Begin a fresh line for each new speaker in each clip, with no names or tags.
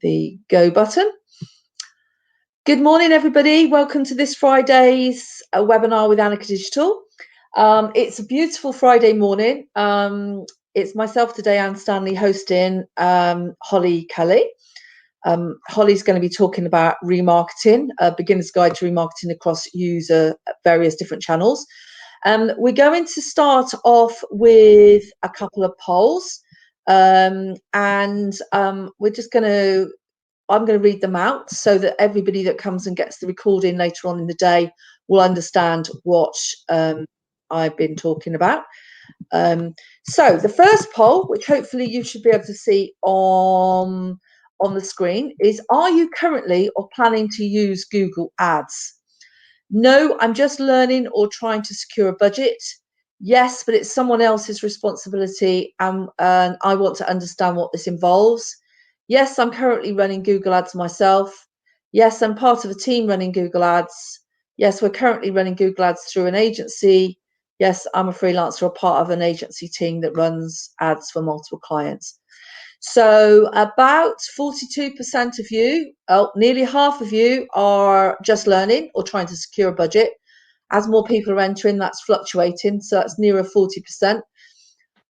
the go button. Good morning, everybody. Welcome to this Friday's webinar with Annika Digital. It's a beautiful Friday morning. It's myself today, Anne Stanley, hosting Holly Kelly. Holly's going to be talking about remarketing, a beginner's guide to remarketing across various different channels. We're going to start off with a couple of polls, and we're just going to, I'm going to read them out so that everybody that comes and gets the recording later on in the day will understand what I've been talking about. So the first poll, which hopefully you should be able to see on the screen, is: are you currently or planning to use Google Ads? No, I'm just learning or trying to secure a budget. Yes, but it's someone else's responsibility, and I want to understand what this involves. Yes, I'm currently running Google Ads myself. Yes, I'm part of a team running Google Ads. Yes, we're currently running Google Ads through an agency. Yes, I'm a freelancer or part of an agency team that runs ads for multiple clients. So about 42% of you, nearly half of you, are just learning or trying to secure a budget. As more people are entering, that's fluctuating, so that's nearer 40%.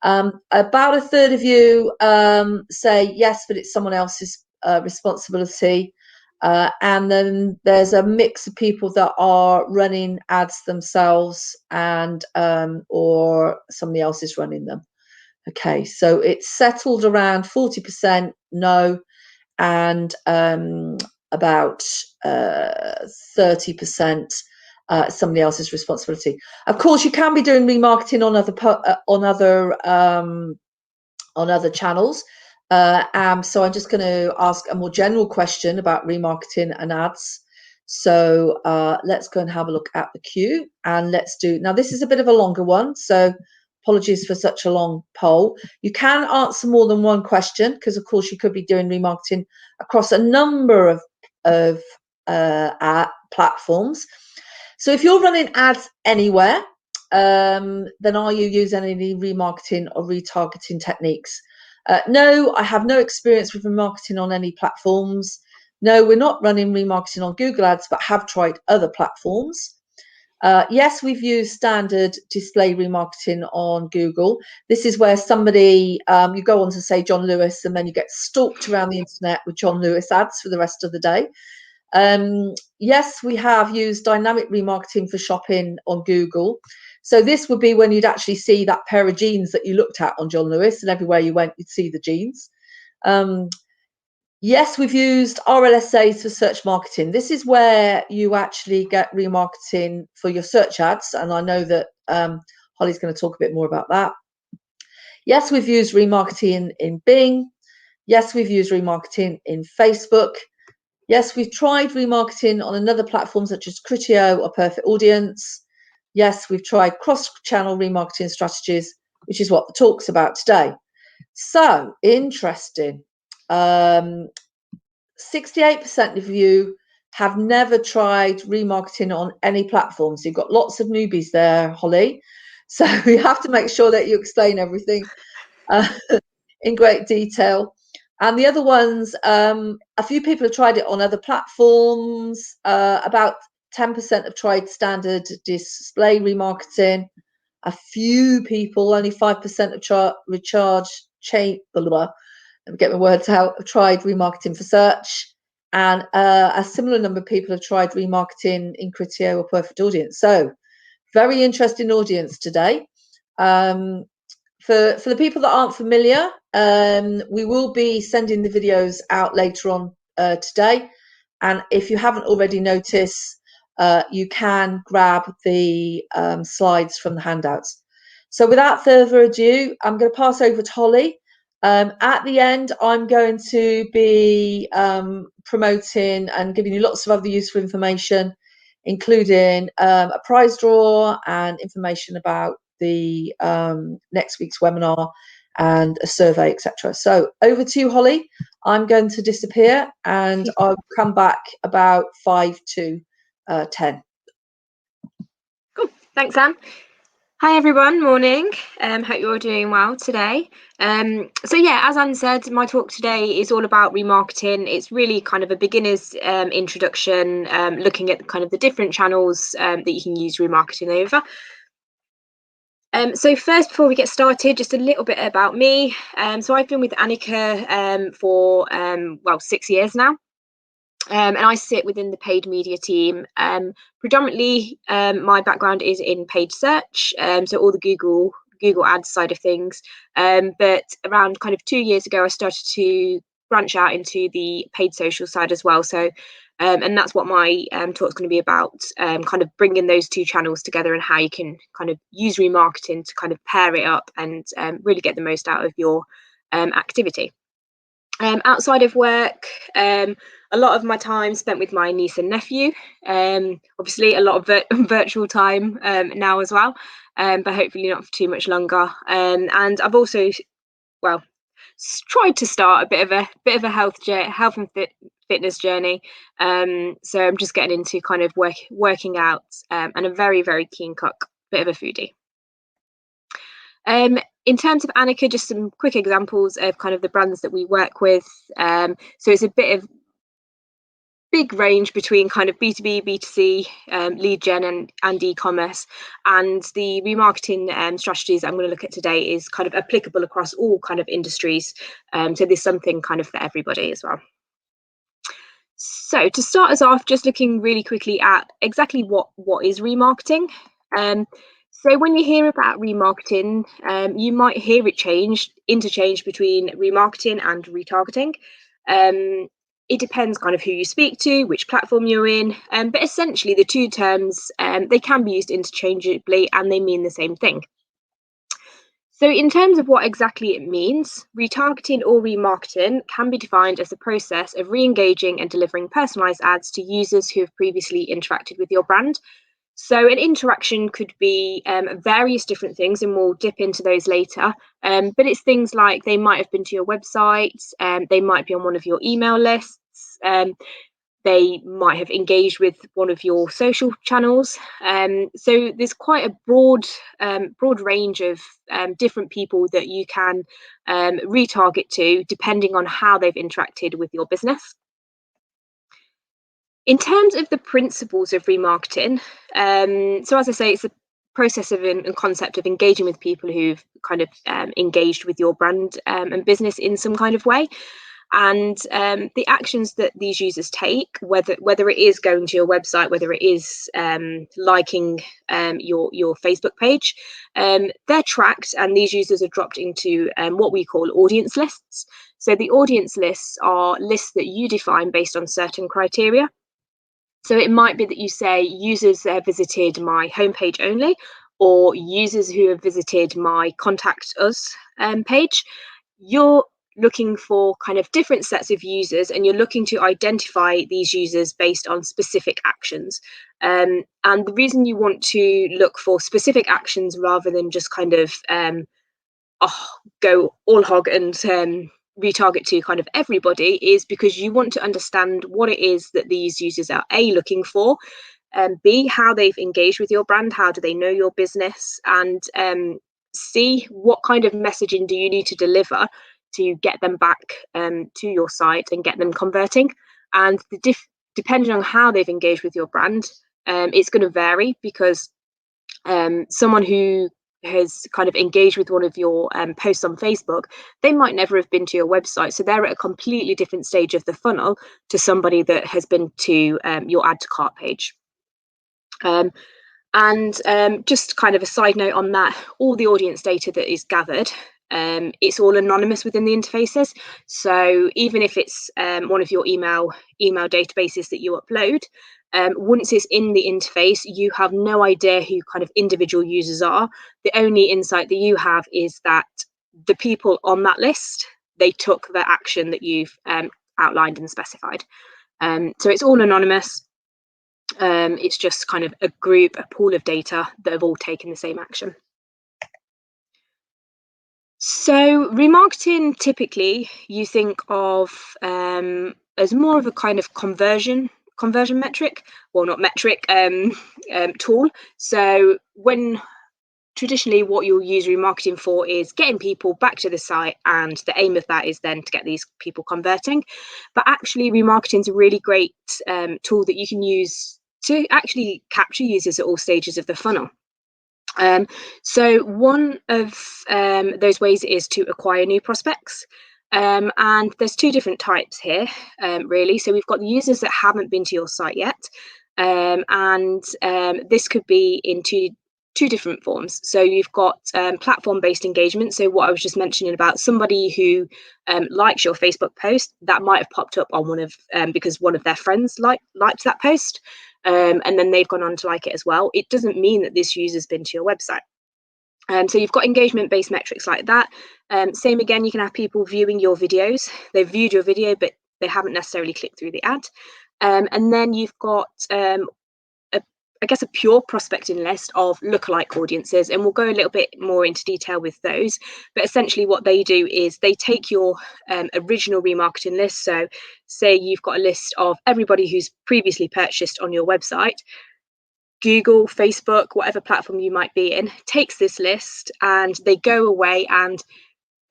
About a third of you say yes, but it's someone else's responsibility. And then there's a mix of people that are running ads themselves and or somebody else is running them. Okay, so it's settled around 40% no, and about 30% somebody else's responsibility. Of course, you can be doing remarketing on other channels. So I'm just going to ask a more general question about remarketing and ads. So let's go and have a look at the queue, and let's do. Now this is a bit of a longer one, so apologies for such a long poll. You can answer more than one question because, of course, you could be doing remarketing across a number of platforms. So if you're running ads anywhere, then are you using any remarketing or retargeting techniques? No, I have no experience with remarketing on any platforms. No, we're not running remarketing on Google Ads, but have tried other platforms. Yes, we've used standard display remarketing on Google. This is where somebody, you go on to say John Lewis, and then you get stalked around the internet with John Lewis ads for the rest of the day. Yes, we have used dynamic remarketing for shopping on Google. So this would be when you'd actually see that pair of jeans that you looked at on John Lewis, and everywhere you went, you'd see the jeans. Yes, we've used RLSAs for search marketing. This is where you actually get remarketing for your search ads, and I know that Holly's going to talk a bit more about that. Yes, we've used remarketing in Bing. Yes, we've used remarketing in Facebook. Yes, we've tried remarketing on another platform such as Criteo or Perfect Audience. Yes, we've tried cross-channel remarketing strategies, which is what the talk's about today. So, interesting. 68% of you have never tried remarketing on any platform. So you've got lots of newbies there, Holly. So you have to make sure that you explain everything in great detail. And the other ones, a few people have tried it on other platforms. About 10% have tried standard display remarketing. A few people, only 5% have let me get my words out, have tried remarketing for search. And a similar number of people have tried remarketing in Criteo or Perfect Audience. So very interesting audience today. For the people that aren't familiar, we will be sending the videos out later on today. And if you haven't already noticed, you can grab the slides from the handouts. So without further ado, I'm going to pass over to Holly. At the end, I'm going to be promoting and giving you lots of other useful information, including a prize draw and information about the next week's webinar and a survey, etc. So over to you, Holly. I'm going to disappear and I'll come back about 5 to 10.
Cool. Thanks, Anne. Hi everyone, morning. Hope you're all doing well today. So yeah, as Anne said, my talk today is all about remarketing. It's really kind of a beginner's introduction, looking at kind of the different channels that you can use remarketing over. So first, before we get started, just a little bit about me. So I've been with Annika for 6 years now. And I sit within the paid media team. Predominantly, my background is in paid search, so all the Google Ads side of things. But around kind of 2 years ago, I started to branch out into the paid social side as well. So, and that's what my talk is going to be about, kind of bringing those two channels together and how you can kind of use remarketing to kind of pair it up and really get the most out of your activity. Outside of work, a lot of my time spent with my niece and nephew. Obviously, a lot of virtual time now as well, but hopefully not for too much longer. And I've also, well, tried to start a bit of a health and fitness journey. So I'm just getting into kind of working out, and a very keen cook, bit of a foodie. In terms of Annika, just some quick examples of kind of the brands that we work with. So it's a big range between kind of B2B, B2C, lead gen and e-commerce. And the remarketing strategies I'm going to look at today is kind of applicable across all kind of industries. So there's something kind of for everybody as well. So to start us off, just looking really quickly at exactly what is remarketing. So when you hear about remarketing, you might hear it interchange between remarketing and retargeting. It depends kind of who you speak to, which platform you're in, but essentially the two terms, they can be used interchangeably and they mean the same thing. So, in terms of what exactly it means, retargeting or remarketing can be defined as the process of re engaging and delivering personalized ads to users who have previously interacted with your brand. So, an interaction could be various different things, and we'll dip into those later. But it's things like they might have been to your website, they might be on one of your email lists. They might have engaged with one of your social channels. So there's quite a broad range of different people that you can retarget to, depending on how they've interacted with your business. In terms of the principles of remarketing, so as I say, it's a process of and concept of engaging with people who've kind of engaged with your brand and business in some kind of way. And the actions that these users take, whether it is going to your website, whether it is liking your Facebook page, they're tracked, and these users are dropped into what we call audience lists. So the audience lists are lists that you define based on certain criteria. So it might be that you say users that have visited my homepage only, or users who have visited my contact us page. You're looking for kind of different sets of users, and you're looking to identify these users based on specific actions. And the reason you want to look for specific actions rather than just kind of go all hog and retarget to kind of everybody is because you want to understand what it is that these users are looking for, B, how they've engaged with your brand, how do they know your business, and C, what kind of messaging do you need to deliver to get them back to your site and get them converting. And depending on how they've engaged with your brand, it's going to vary because someone who has kind of engaged with one of your posts on Facebook, they might never have been to your website. So they're at a completely different stage of the funnel to somebody that has been to your add to cart page. Just kind of a side note on that, all the audience data that is gathered, it's all anonymous within the interfaces. So even if it's one of your email databases that you upload, once it's in the interface, you have no idea who kind of individual users are. The only insight that you have is that the people on that list, they took the action that you've outlined and specified. So it's all anonymous. It's just kind of a pool of data that have all taken the same action. So remarketing, typically you think of as more of a kind of conversion metric, well, not metric, tool. So when traditionally what you'll use remarketing for is getting people back to the site, and the aim of that is then to get these people converting. But actually remarketing is a really great tool that you can use to actually capture users at all stages of the funnel. So one of those ways is to acquire new prospects. And there's two different types here, really. So we've got the users that haven't been to your site yet. And this could be in two different forms. So you've got platform-based engagement. So what I was just mentioning about somebody who likes your Facebook post, that might have popped up on one of because one of their friends liked that post. And then they've gone on to like it as well. It doesn't mean that this user's been to your website. So you've got engagement-based metrics like that. Same again, you can have people viewing your videos. They've viewed your video, but they haven't necessarily clicked through the ad. And then you've got, I guess, a pure prospecting list of lookalike audiences, and we'll go a little bit more into detail with those. But essentially what they do is they take your original remarketing list. So say you've got a list of everybody who's previously purchased on your website. Google, Facebook, whatever platform you might be in, takes this list and they go away and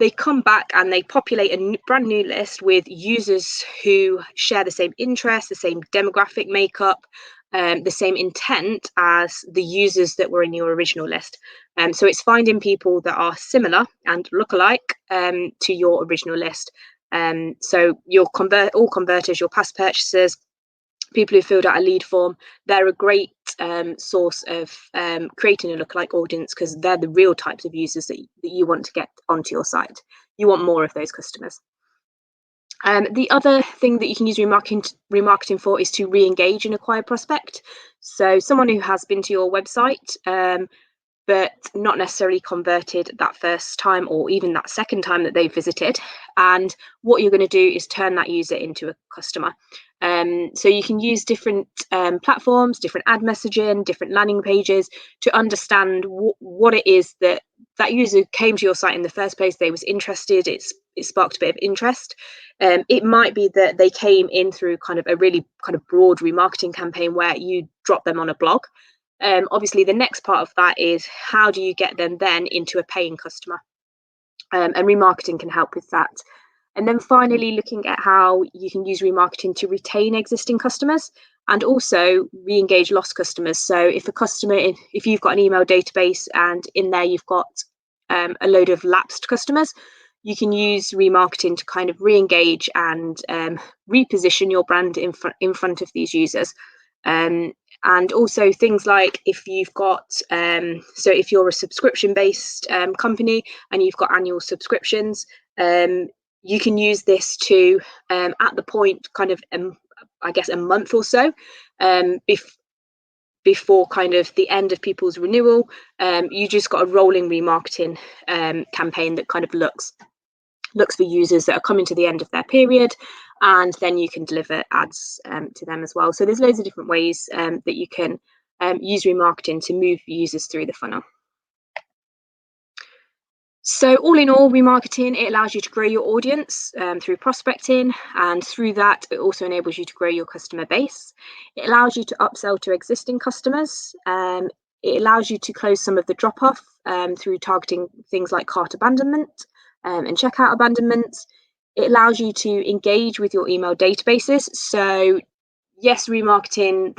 they come back and they populate a brand new list with users who share the same interests, the same demographic makeup, the same intent as the users that were in your original list. So it's finding people that are similar and look alike to your original list. So your all converters, your past purchasers, people who filled out a lead form, they're a great source of creating a lookalike audience, because they're the real types of users that you want to get onto your site. You want more of those customers. The other thing that you can use remarketing for is to re-engage an acquired prospect. So someone who has been to your website but not necessarily converted that first time or even that second time that they visited. And what you're going to do is turn that user into a customer. So you can use different platforms, different ad messaging, different landing pages to understand what it is that user came to your site in the first place. They was interested. It sparked a bit of interest. It might be that they came in through kind of a really kind of broad remarketing campaign where you drop them on a blog. Obviously, the next part of that is how do you get them then into a paying customer? And remarketing can help with that. And then finally, looking at how you can use remarketing to retain existing customers and also re-engage lost customers. So if a customer, if you've got an email database and in there you've got a load of lapsed customers, you can use remarketing to kind of re-engage and reposition your brand in front of these users. And also things like if you've got, so if you're a subscription-based company and you've got annual subscriptions, you can use this to, at the point kind of, I guess, a month or so before kind of the end of people's renewal, you just got a rolling remarketing campaign that kind of looks for users that are coming to the end of their period, and then you can deliver ads to them as well. So there's loads of different ways that you can use remarketing to move users through the funnel. So all in all, remarketing, it allows you to grow your audience through prospecting, and through that, it also enables you to grow your customer base. It allows you to upsell to existing customers. It allows you to close some of the drop-off through targeting things like cart abandonment and checkout abandonment. It allows you to engage with your email databases. So yes, remarketing,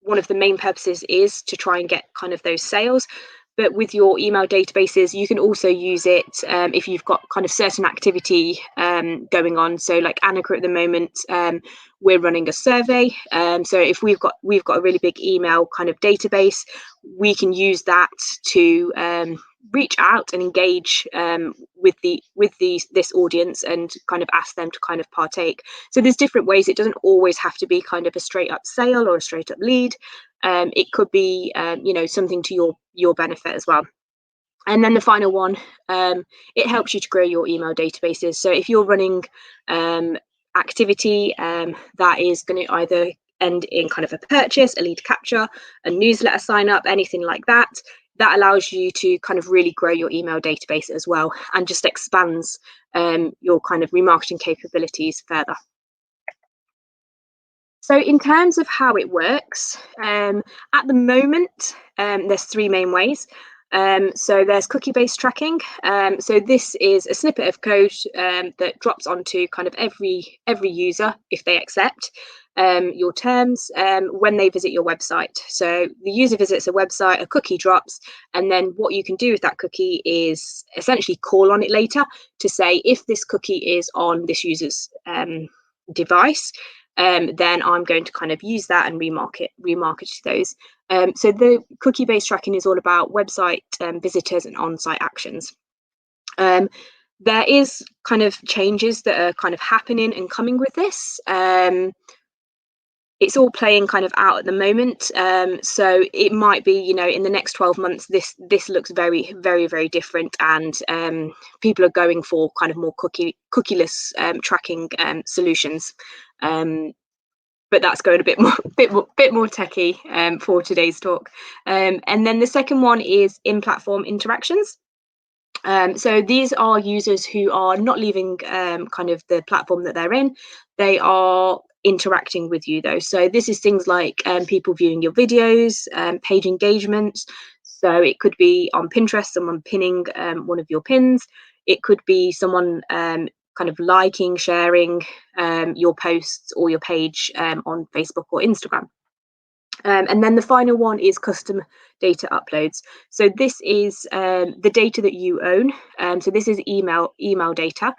one of the main purposes is to try and get kind of those sales. But with your email databases, you can also use it if you've got kind of certain activity going on. So like Annika at the moment, we're running a survey. So if we've got a really big email kind of database, we can use that to reach out and engage with this audience and kind of ask them to kind of partake. So there's different ways. It doesn't always have to be kind of a straight up sale or a straight up lead. It could be something to your benefit as well. And then the final one, it helps you to grow your email databases. So if you're running activity that is going to either end in kind of a purchase, a lead capture, a newsletter sign up, anything like that, that allows you to kind of really grow your email database as well, and just expands your kind of remarketing capabilities further. So in terms of how it works, at the moment, there's three main ways. So there's cookie-based tracking. So this is a snippet of code that drops onto kind of every user if they accept your terms when they visit your website. So the user visits a website, a cookie drops, and then what you can do with that cookie is essentially call on it later to say, if this cookie is on this user's device, then I'm going to kind of use that and remarket to those. So the cookie-based tracking is all about website visitors and on-site actions. There is kind of changes that are kind of happening and coming with this. It's all playing kind of out at the moment. So it might be, you know, in the next 12 months, this looks very, very, very different, and people are going for kind of more cookieless tracking solutions. But that's going a bit more techie for today's talk. And then the second one is in-platform interactions. So these are users who are not leaving kind of the platform that they're in. They are interacting with you though. So this is things like people viewing your videos, page engagements. So it could be on Pinterest, someone pinning one of your pins. It could be someone kind of liking, sharing your posts or your page on Facebook or Instagram. And then the final one is custom data uploads. So this is the data that you own. So this is email data,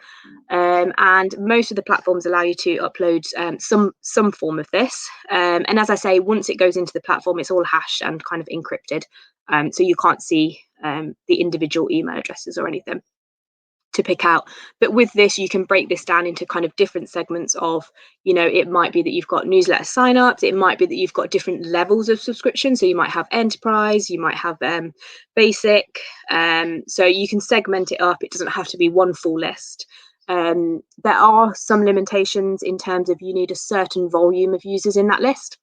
and most of the platforms allow you to upload some form of this. And as I say, once it goes into the platform, it's all hashed and kind of encrypted, so you can't see the individual email addresses or anything to pick out. But with this, you can break this down into kind of different segments of, you know, it might be that you've got newsletter signups, it might be that you've got different levels of subscription. So you might have enterprise, you might have basic. So you can segment it up. It doesn't have to be one full list. There are some limitations in terms of you need a certain volume of users in that list.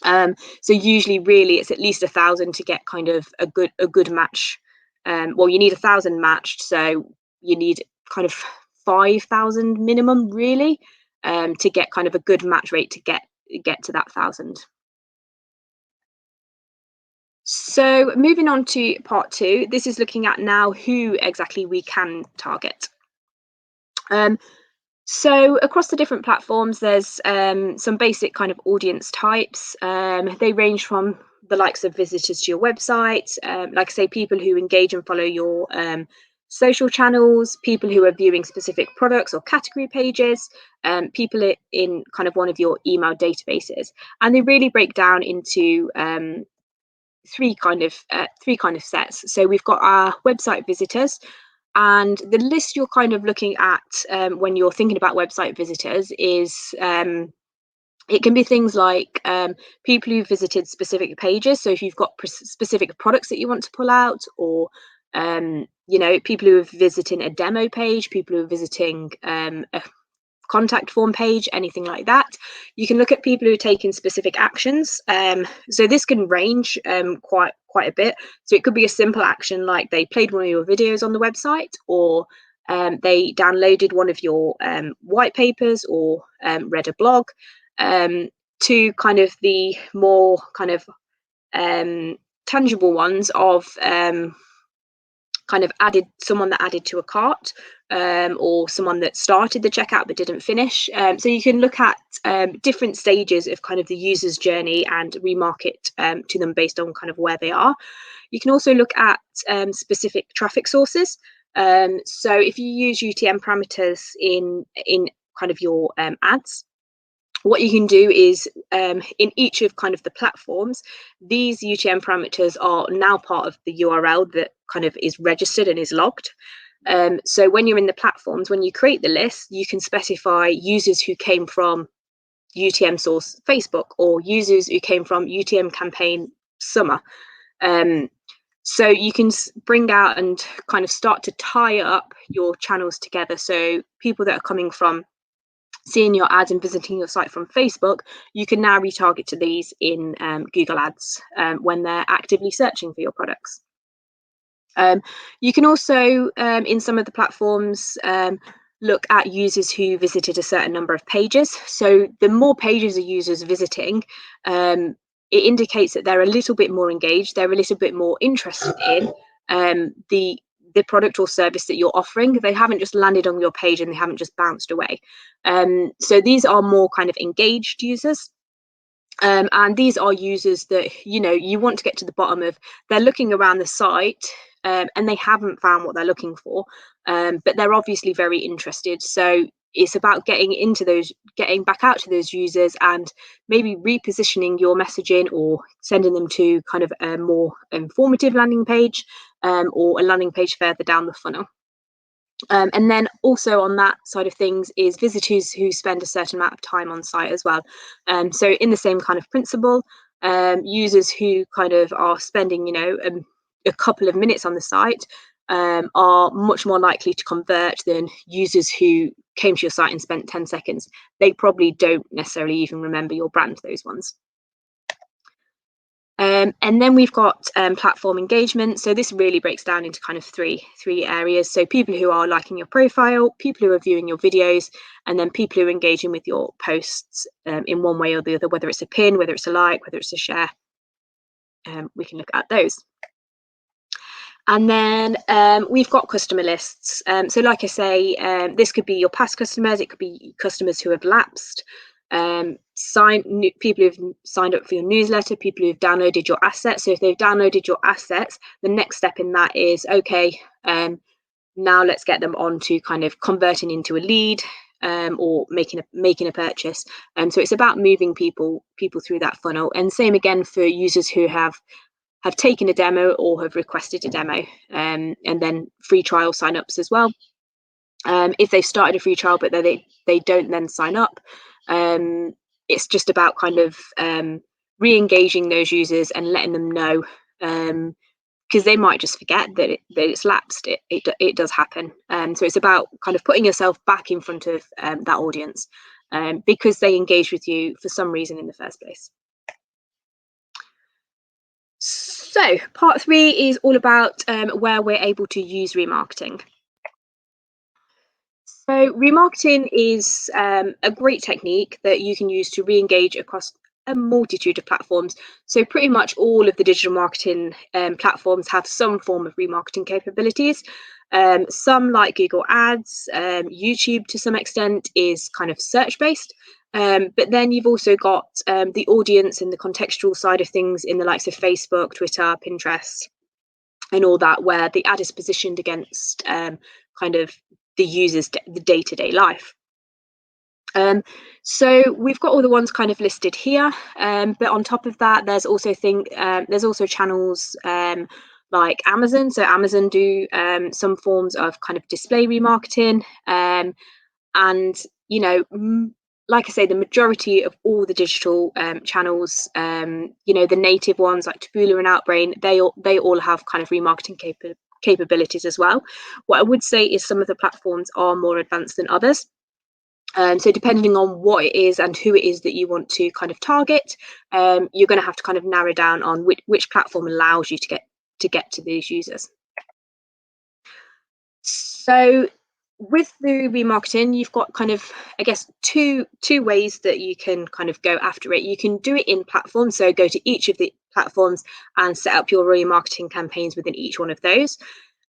So usually really it's at least 1,000 to get kind of a good match. Well, you need 1,000 matched, so you need kind of 5,000 minimum really to get kind of a good match rate to get to that 1,000. So moving on to part 2, this is looking at now who exactly we can target. So across the different platforms, there's some basic kind of audience types. They range from the likes of visitors to your website, like I say, people who engage and follow your social channels, people who are viewing specific products or category pages, people in kind of one of your email databases. And they really break down into three kind of sets. So we've got our website visitors, and the list you're kind of looking at when you're thinking about website visitors is it can be things like people who visited specific pages. So if you've got specific products that you want to pull out, or you know, people who are visiting a demo page, people who are visiting a contact form page, anything like that. You can look at people who are taking specific actions. So this can range quite a bit. So it could be a simple action like they played one of your videos on the website, or they downloaded one of your white papers, or read a blog, to kind of the more kind of tangible ones of kind of someone that added to a cart, or someone that started the checkout but didn't finish. So you can look at different stages of kind of the user's journey and remarket to them based on kind of where they are. You can also look at specific traffic sources. So if you use UTM parameters in kind of your ads, what you can do is in each of kind of the platforms, these UTM parameters are now part of the URL that kind of is registered and is logged. So when you're in the platforms, when you create the list, you can specify users who came from UTM source Facebook, or users who came from UTM campaign summer. So you can bring out and kind of start to tie up your channels together. So people that are coming from seeing your ads and visiting your site from Facebook, you can now retarget to these in Google Ads when they're actively searching for your products. You can also, in some of the platforms, look at users who visited a certain number of pages. So the more pages a user's visiting, it indicates that they're a little bit more engaged, they're a little bit more interested in the product or service that you're offering. They haven't just landed on your page and they haven't just bounced away. So these are more kind of engaged users. And these are users that, you want to get to the bottom of. They're looking around the site and they haven't found what they're looking for, but they're obviously very interested. So it's about getting back out to those users and maybe repositioning your messaging or sending them to kind of a more informative landing page or a landing page further down the funnel. And then also on that side of things is visitors who spend a certain amount of time on site as well. So in the same kind of principle, users who kind of are spending, a couple of minutes on the site are much more likely to convert than users who came to your site and spent 10 seconds. They probably don't necessarily even remember your brand, those ones. And then we've got platform engagement. So this really breaks down into kind of three areas. So people who are liking your profile, people who are viewing your videos, and then people who are engaging with your posts in one way or the other, whether it's a pin, whether it's a like, whether it's a share. We can look at those. And then we've got customer lists. So like I say, this could be your past customers, it could be customers who have lapsed, people who've signed up for your newsletter, people who've downloaded your assets. So if they've downloaded your assets, the next step in that is, okay, now let's get them on to kind of converting into a lead or making a purchase. So it's about moving people through that funnel. And same again for users who have taken a demo or have requested a demo, and then free trial signups as well. If they've started a free trial but they don't then sign up, it's just about kind of re-engaging those users and letting them know, because they might just forget that it's lapsed. It does happen. So it's about kind of putting yourself back in front of that audience because they engaged with you for some reason in the first place. So part 3 is all about where we're able to use remarketing. So remarketing is a great technique that you can use to re-engage across a multitude of platforms. So pretty much all of the digital marketing platforms have some form of remarketing capabilities. Some, like Google Ads, YouTube to some extent, is kind of search based. But then you've also got the audience and the contextual side of things in the likes of Facebook, Twitter, Pinterest, and all that, where the ad is positioned against kind of the user's the day-to-day life. So we've got all the ones kind of listed here, but on top of that, there's also channels like Amazon. So Amazon do some forms of kind of display remarketing, and like I say, the majority of all the digital channels, the native ones like Taboola and Outbrain, they all have kind of remarketing capabilities as well. What I would say is some of the platforms are more advanced than others. So depending on what it is and who it is that you want to kind of target, you're going to have to kind of narrow down on which platform allows you to get to these users. So with the remarketing, you've got kind of, I guess, two ways that you can kind of go after it. You can do it in platforms, so go to each of the platforms and set up your remarketing campaigns within each one of those,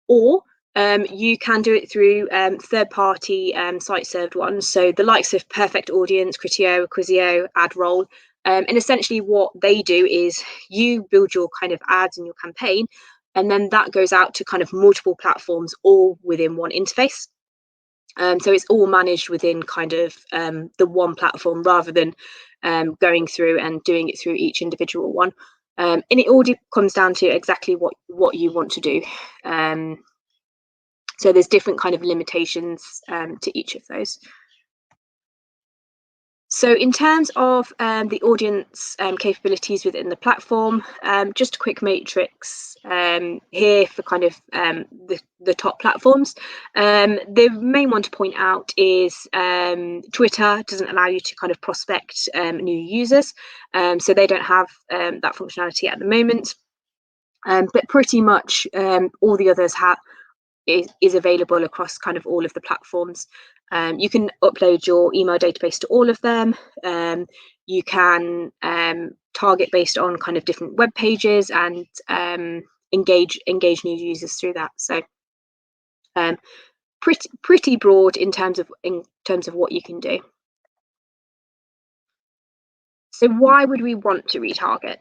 or you can do it through third-party site-served ones, so the likes of Perfect Audience, Criteo, Acquisio, AdRoll, and essentially what they do is you build your kind of ads and your campaign, and then that goes out to kind of multiple platforms all within one interface. So it's all managed within kind of the one platform rather than going through and doing it through each individual one. And it all comes down to exactly what you want to do. So there's different kind of limitations to each of those. So in terms of the audience capabilities within the platform, just a quick matrix here for kind of the top platforms. The main one to point out is Twitter doesn't allow you to kind of prospect new users, so they don't have that functionality at the moment. But pretty much all the others is available across kind of all of the platforms. You can upload your email database to all of them. You can target based on kind of different web pages and engage new users through that. So pretty broad in terms of what you can do. So why would we want to retarget?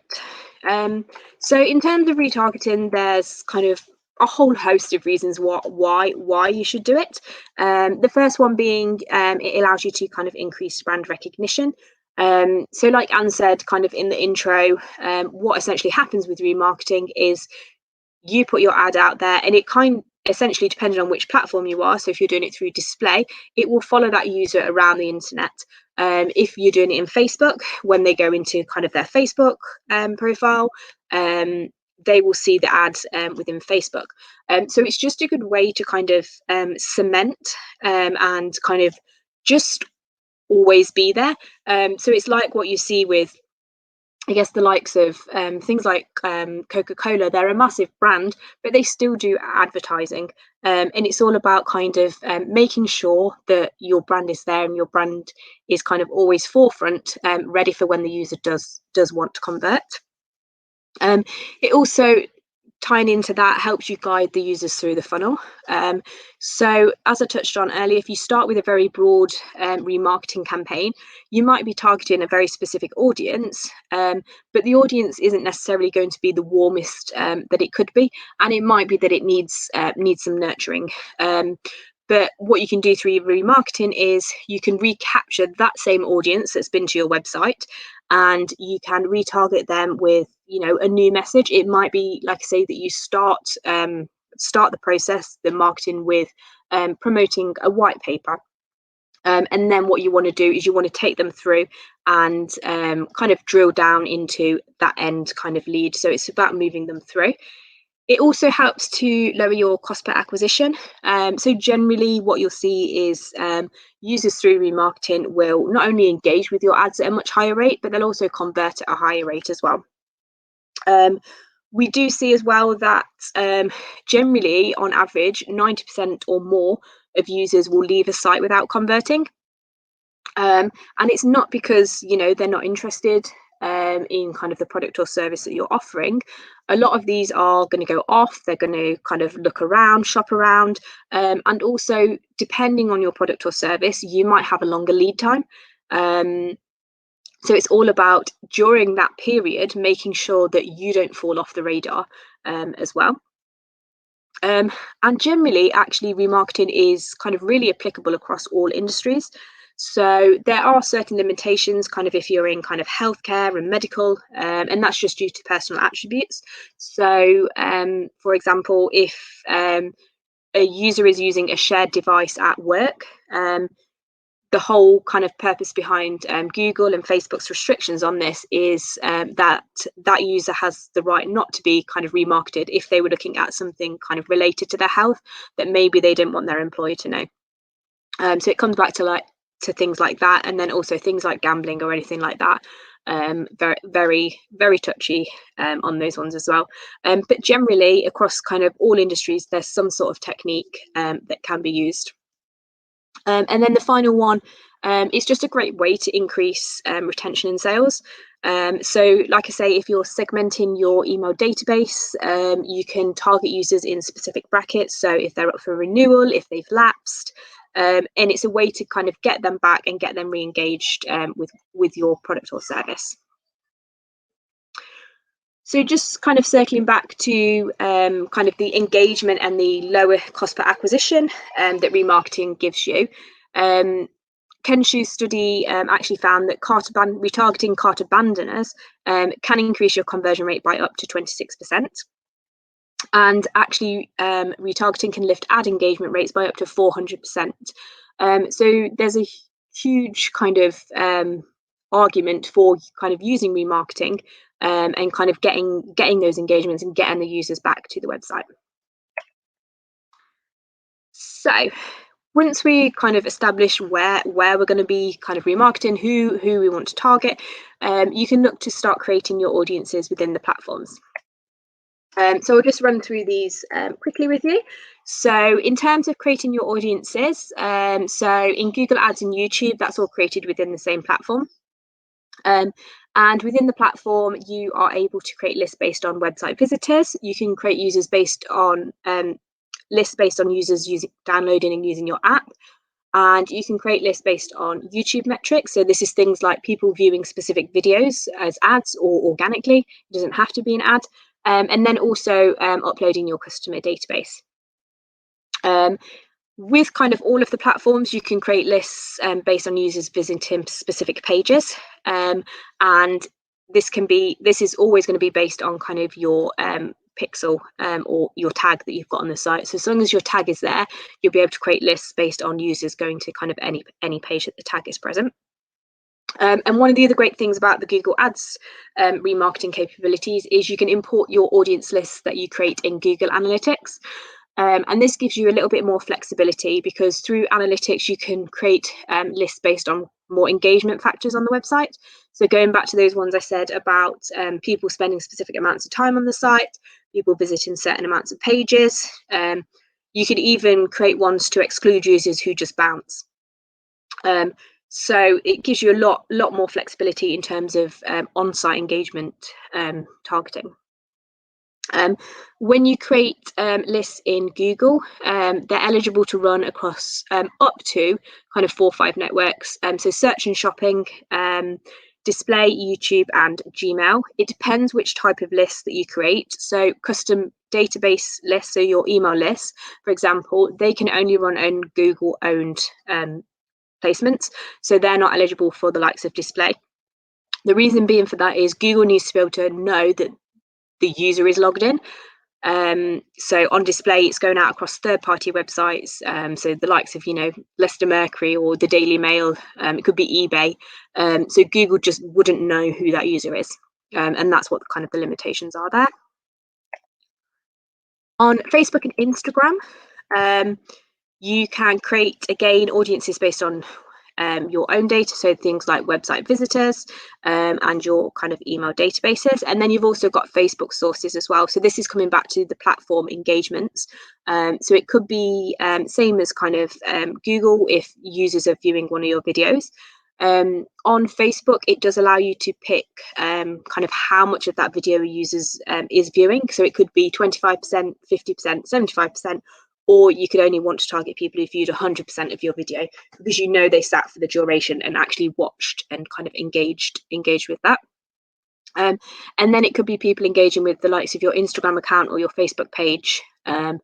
So in terms of retargeting, there's kind of a whole host of reasons why you should do it. The first one being it allows you to kind of increase brand recognition. So like Anne said kind of in the intro, what essentially happens with remarketing is you put your ad out there, and it essentially, depending on which platform you are, so if you're doing it through display, it will follow that user around the internet. If you're doing it in Facebook, when they go into kind of their Facebook profile, they will see the ads within Facebook. So it's just a good way to kind of cement and kind of just always be there. So it's like what you see with, I guess, the likes of things like Coca-Cola. They're a massive brand, but they still do advertising. And it's all about kind of making sure that your brand is there and your brand is kind of always forefront, ready for when the user does want to convert. It also, tying into that, helps you guide the users through the funnel. So as I touched on earlier, if you start with a very broad remarketing campaign, you might be targeting a very specific audience, but the audience isn't necessarily going to be the warmest that it could be, and it might be that it needs some nurturing. But what you can do through your remarketing is you can recapture that same audience that's been to your website, and you can retarget them with, a new message. It might be, like I say, that you start the process, the marketing, with promoting a white paper. And then what you want to do is you want to take them through and kind of drill down into that end kind of lead. So it's about moving them through. It also helps to lower your cost per acquisition. So generally what you'll see is users through remarketing will not only engage with your ads at a much higher rate, but they'll also convert at a higher rate as well. We do see as well that generally, on average, 90% or more of users will leave a site without converting. And it's not because, they're not interested in kind of the product or service that you're offering. A lot of these are going to go off. They're going to kind of look around, shop around, and also, depending on your product or service, you might have a longer lead time. So it's all about, during that period, making sure that you don't fall off the radar as well. And generally, actually, remarketing is kind of really applicable across all industries. So there are certain limitations, kind of if you're in kind of healthcare and medical, and that's just due to personal attributes. So, for example, if a user is using a shared device at work, the whole kind of purpose behind Google and Facebook's restrictions on this is that user has the right not to be kind of remarketed if they were looking at something kind of related to their health that maybe they didn't want their employer to know. So it comes back to things like that, and then also things like gambling or anything like that. Very, very, very touchy on those ones as well. But generally, across kind of all industries, there's some sort of technique that can be used. And then the final one is just a great way to increase retention and sales. So like I say, if you're segmenting your email database, you can target users in specific brackets. So if they're up for renewal, if they've lapsed, and it's a way to kind of get them back and get them re-engaged with your product or service. So just kind of circling back to kind of the engagement and the lower cost per acquisition that remarketing gives you. Ken Shu's study actually found that retargeting cart abandoners can increase your conversion rate by up to 26%. And actually, retargeting can lift ad engagement rates by up to 400%. So there's a huge kind of argument for kind of using remarketing and kind of getting those engagements and getting the users back to the website. So once we kind of establish where we're going to be kind of remarketing, who we want to target, you can look to start creating your audiences within the platforms. So I'll just run through these quickly with you. So in terms of creating your audiences, so in Google Ads and YouTube, that's all created within the same platform. And within the platform, you are able to create lists based on website visitors. You can create users based on lists based on users downloading and using your app. And you can create lists based on YouTube metrics. So this is things like people viewing specific videos as ads or organically. It doesn't have to be an ad. And then also uploading your customer database. With kind of all of the platforms, you can create lists based on users visiting specific pages. And this is always going to be based on kind of your pixel or your tag that you've got on the site. So as long as your tag is there, you'll be able to create lists based on users going to kind of any page that the tag is present. And one of the other great things about the Google Ads remarketing capabilities is you can import your audience lists that you create in Google Analytics. And this gives you a little bit more flexibility, because through analytics, you can create lists based on more engagement factors on the website. So going back to those ones I said about people spending specific amounts of time on the site, people visiting certain amounts of pages, you could even create ones to exclude users who just bounce. So it gives you a lot more flexibility in terms of on-site engagement targeting. When you create lists in Google, they're eligible to run across up to kind of 4 or 5 networks. So search and shopping, display, YouTube, and Gmail. It depends which type of list that you create. So custom database lists, so your email lists, for example, they can only run on Google-owned placements. So they're not eligible for the likes of display. The reason being for that is Google needs to be able to know that the user is logged in. So on display, it's going out across third-party websites, so the likes of, Leicester Mercury or the Daily Mail. It could be eBay. So Google just wouldn't know who that user is, and that's what kind of the limitations are there. On Facebook and Instagram, you can create, again, audiences based on your own data, so things like website visitors and your kind of email databases. And then you've also got Facebook sources as well. So this is coming back to the platform engagements. So it could be same as kind of Google if users are viewing one of your videos. On Facebook, it does allow you to pick kind of how much of that video users is viewing. So it could be 25%, 50%, 75%. Or you could only want to target people who viewed 100% of your video, because they sat for the duration and actually watched and kind of engaged with that. And then it could be people engaging with the likes of your Instagram account or your Facebook page. And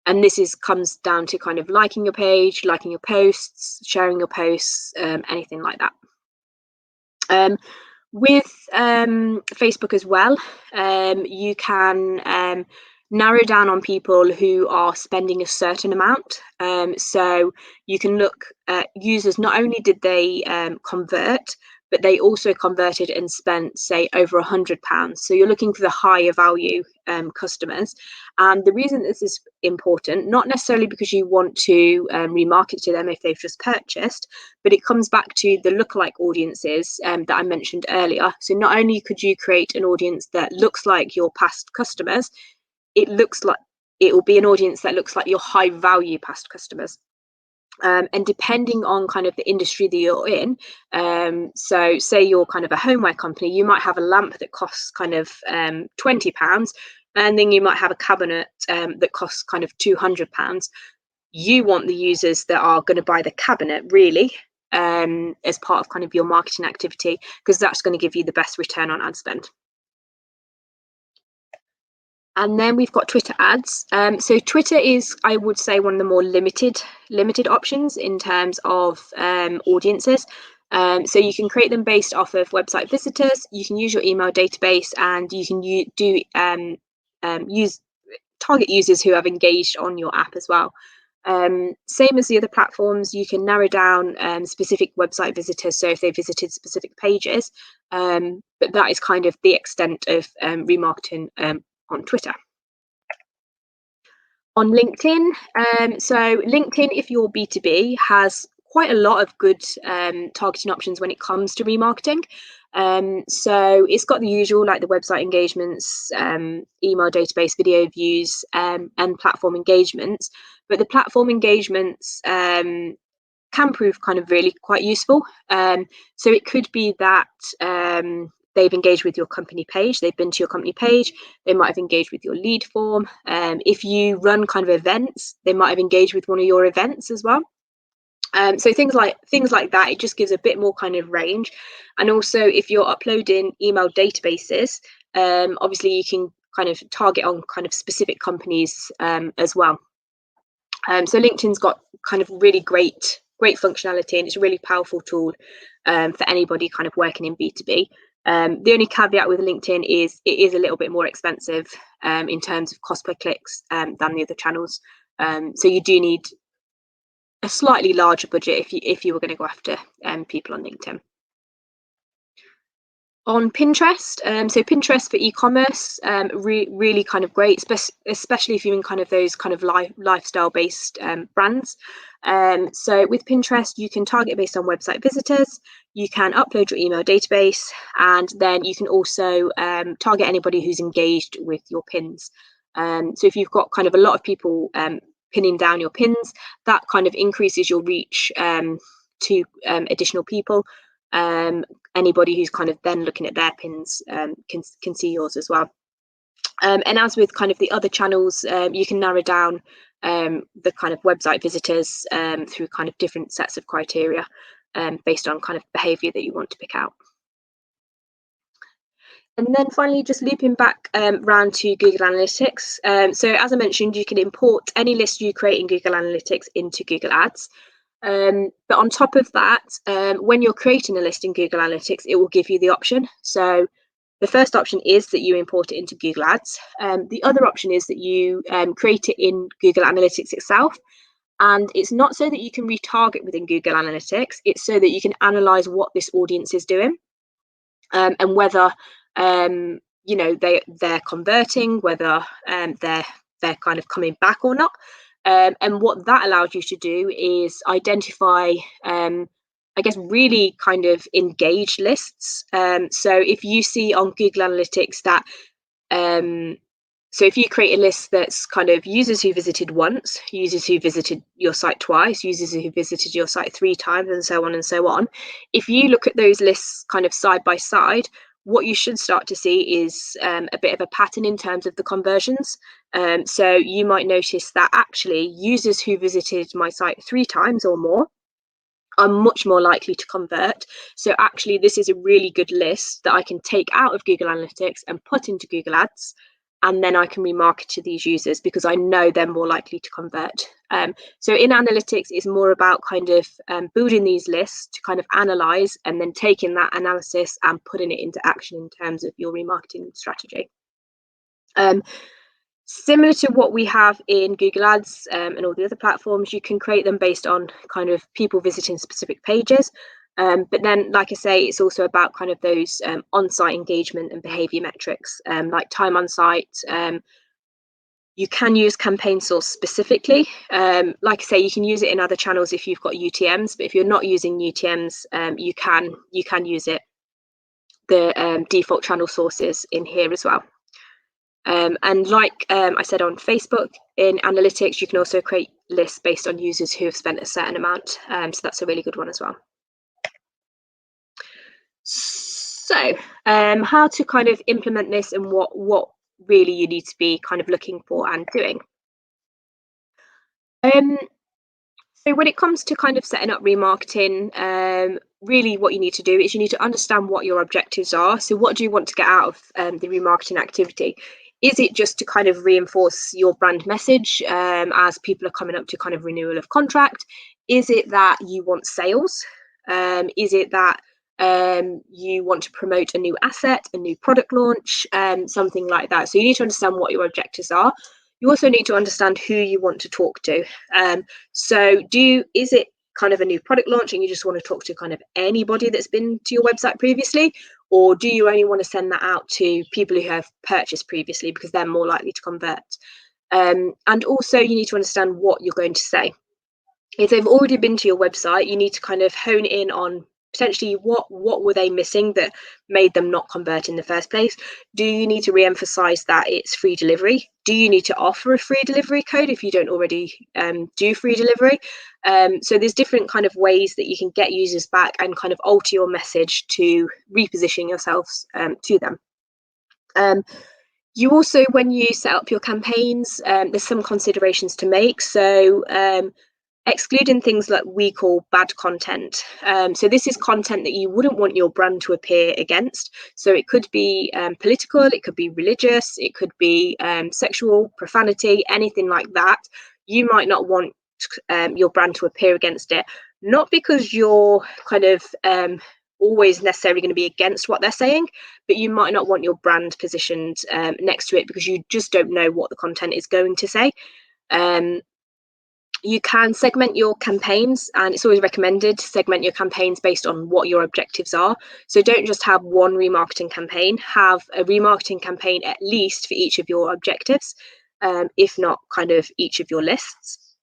this comes down to kind of liking your page, liking your posts, sharing your posts, anything like that. With Facebook as well, you can narrow down on people who are spending a certain amount. So you can look at users, not only did they convert, but they also converted and spent, say, over £100. So you're looking for the higher value customers. And the reason this is important, not necessarily because you want to remarket to them if they've just purchased, but it comes back to the lookalike audiences that I mentioned earlier. So not only could you create an audience that looks like your past customers, it will be an audience that looks like your high value past customers. And depending on kind of the industry that you're in, so say you're kind of a homeware company, you might have a lamp that costs kind of £20, and then you might have a cabinet that costs kind of £200. You want the users that are going to buy the cabinet, really, as part of kind of your marketing activity, because that's going to give you the best return on ad spend. And then we've got Twitter ads. So Twitter is, I would say, one of the more limited options in terms of audiences. So you can create them based off of website visitors. You can use your email database, and you can target users who have engaged on your app as well. Same as the other platforms, you can narrow down specific website visitors, so if they visited specific pages, but that is kind of the extent of remarketing on Twitter. On LinkedIn, so LinkedIn, if you're B2B, has quite a lot of good targeting options when it comes to remarketing. So it's got the usual, like the website engagements, email database, video views, and platform engagements. But the platform engagements can prove kind of really quite useful. So it could be that they've engaged with your company page, they've been to your company page, they might have engaged with your lead form. If you run kind of events, they might have engaged with one of your events as well. So things like that, it just gives a bit more kind of range. And also, if you're uploading email databases, obviously you can kind of target on kind of specific companies as well. So LinkedIn's got kind of really great functionality, and it's a really powerful tool for anybody kind of working in B2B. The only caveat with LinkedIn is it is a little bit more expensive in terms of cost per clicks than the other channels. So you do need a slightly larger budget if you were going to go after people on LinkedIn. On Pinterest, so Pinterest for e-commerce, really kind of great, especially if you're in kind of those kind of lifestyle based brands. So with Pinterest, you can target based on website visitors, you can upload your email database, and then you can also target anybody who's engaged with your pins. So if you've got kind of a lot of people pinning down your pins, that kind of increases your reach to additional people. Anybody who's kind of then looking at their pins can see yours as well. And as with kind of the other channels, you can narrow down the kind of website visitors through kind of different sets of criteria based on kind of behavior that you want to pick out. And then finally, just looping back round to Google Analytics. So as I mentioned, you can import any list you create in Google Analytics into Google Ads. But on top of that, when you're creating a list in Google Analytics, it will give you the option. So the first option is that you import it into Google Ads. The other option is that you create it in Google Analytics itself. And it's not so that you can retarget within Google Analytics, it's so that you can analyze what this audience is doing and whether you know they're converting, whether they're kind of coming back or not. And what that allows you to do is identify, I guess, really kind of engaged lists. So if you see on Google Analytics that, so if you create a list that's kind of users who visited once, users who visited your site twice, users who visited your site 3 times, and so on and so on, if you look at those lists kind of side by side, what you should start to see is a bit of a pattern in terms of the conversions. So you might notice that actually users who visited my site 3 times or more are much more likely to convert. So actually this is a really good list that I can take out of Google Analytics and put into Google Ads, and then I can remarket to these users because I know they're more likely to convert. So in analytics, it's more about kind of building these lists to kind of analyze and then taking that analysis and putting it into action in terms of your remarketing strategy. Similar to what we have in Google Ads and all the other platforms, you can create them based on kind of people visiting specific pages. But then, like I say, it's also about kind of those on-site engagement and behavior metrics, like time on site. You can use campaign source specifically. Like I say, you can use it in other channels if you've got UTMs, but if you're not using UTMs, you can use it, the default channel sources in here as well. And like I said on Facebook, in analytics, you can also create lists based on users who have spent a certain amount. So that's a really good one as well. So how to kind of implement this and what really you need to be kind of looking for and doing. So when it comes to kind of setting up remarketing, really what you need to do is you need to understand what your objectives are. So what do you want to get out of the remarketing activity? Is it just to kind of reinforce your brand message as people are coming up to kind of renewal of contract? Is it that you want sales? Is it that you want to promote a new asset, a new product launch, something like that? So you need to understand what your objectives are. You also need to understand who you want to talk to. So is it kind of a new product launch and you just want to talk to kind of anybody that's been to your website previously? Or do you only want to send that out to people who have purchased previously because they're more likely to convert? And also you need to understand what you're going to say. If they've already been to your website, you need to kind of hone in on potentially what were they missing that made them not convert in the first place? Do you need to re-emphasize that it's free delivery? Do you need to offer a free delivery code if you don't already do free delivery? So there's different kind of ways that you can get users back and kind of alter your message to reposition yourselves to them. You also, when you set up your campaigns, there's some considerations to make. So excluding things like we call bad content. So this is content that you wouldn't want your brand to appear against. So it could be political, it could be religious, it could be sexual, profanity, anything like that. You might not want your brand to appear against it, not because you're kind of always necessarily going to be against what they're saying, but you might not want your brand positioned next to it because you just don't know what the content is going to say. You can segment your campaigns, and it's always recommended to segment your campaigns based on what your objectives are. So don't just have one remarketing campaign, have a remarketing campaign at least for each of your objectives, if not kind of each of your lists.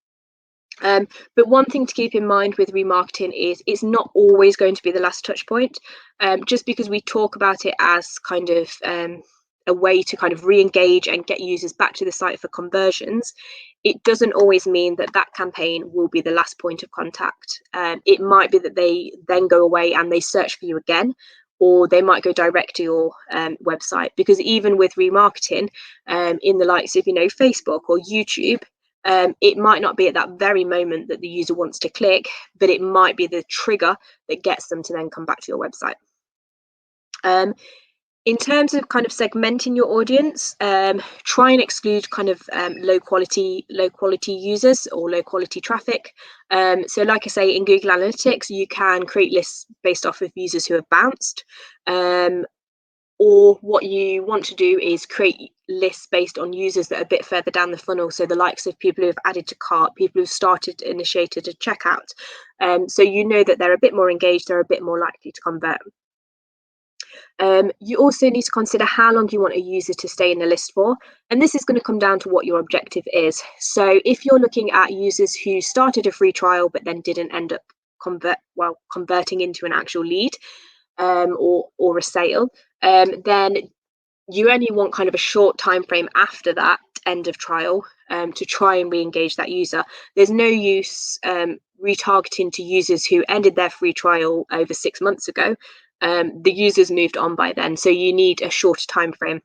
But one thing to keep in mind with remarketing is it's not always going to be the last touch point. Just because we talk about it as kind of a way to kind of re-engage and get users back to the site for conversions, it doesn't always mean that that campaign will be the last point of contact. It might be that they then go away and they search for you again, or they might go direct to your website, because even with remarketing in the likes of, Facebook or YouTube, it might not be at that very moment that the user wants to click, but it might be the trigger that gets them to then come back to your website. In terms of kind of segmenting your audience, try and exclude kind of low quality users or low quality traffic. So like I say, in Google Analytics, you can create lists based off of users who have bounced. Or what you want to do is create lists based on users that are a bit further down the funnel. So the likes of people who have added to cart, people who've initiated a checkout. So you know that they're a bit more engaged, they're a bit more likely to convert. You also need to consider how long you want a user to stay in the list for, and this is going to come down to what your objective is. So if you're looking at users who started a free trial but then didn't end up converting into an actual lead or a sale, then you only want kind of a short time frame after that end of trial to try and re-engage that user. There's no use retargeting to users who ended their free trial over 6 months ago. The users moved on by then, so you need a shorter time frame.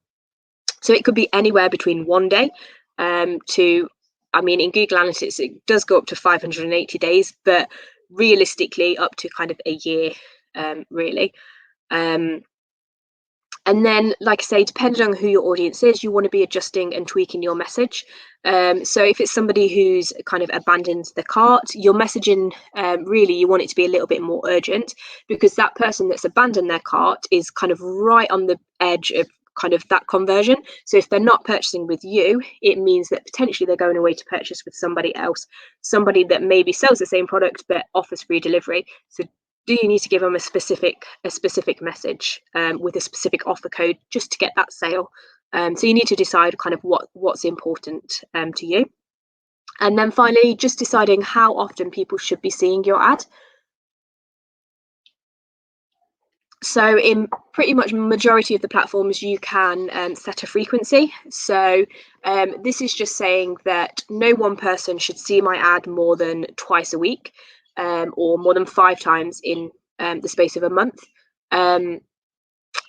So it could be anywhere between 1 day to, in Google Analytics it does go up to 580 days, but realistically up to kind of a year, really. And then, like I say, depending on who your audience is, you want to be adjusting and tweaking your message. So if it's somebody who's kind of abandoned the cart, your messaging, really, you want it to be a little bit more urgent, because that person that's abandoned their cart is kind of right on the edge of kind of that conversion. So if they're not purchasing with you, it means that potentially they're going away to purchase with somebody else, somebody that maybe sells the same product but offers free delivery. So do you need to give them a specific message with a specific offer code just to get that sale? So you need to decide kind of what's important to you. And then finally, just deciding how often people should be seeing your ad. So in pretty much majority of the platforms, you can set a frequency. So this is just saying that no one person should see my ad more than twice a week, or more than 5 times in the space of a month.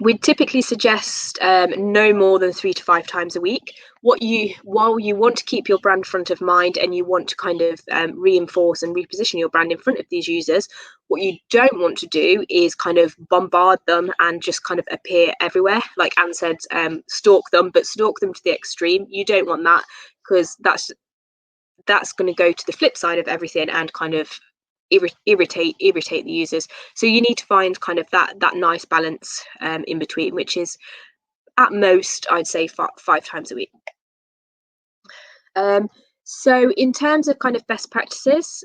We'd typically suggest no more than 3 to 5 times a week. While you want to keep your brand front of mind and you want to kind of reinforce and reposition your brand in front of these users, what you don't want to do is kind of bombard them and just kind of appear everywhere. Like Anne said, stalk them, but stalk them to the extreme. You don't want that, because that's going to go to the flip side of everything and kind of irritate the users. So you need to find kind of that nice balance in between, which is at most, I'd say, 5 times a week. So in terms of kind of best practices,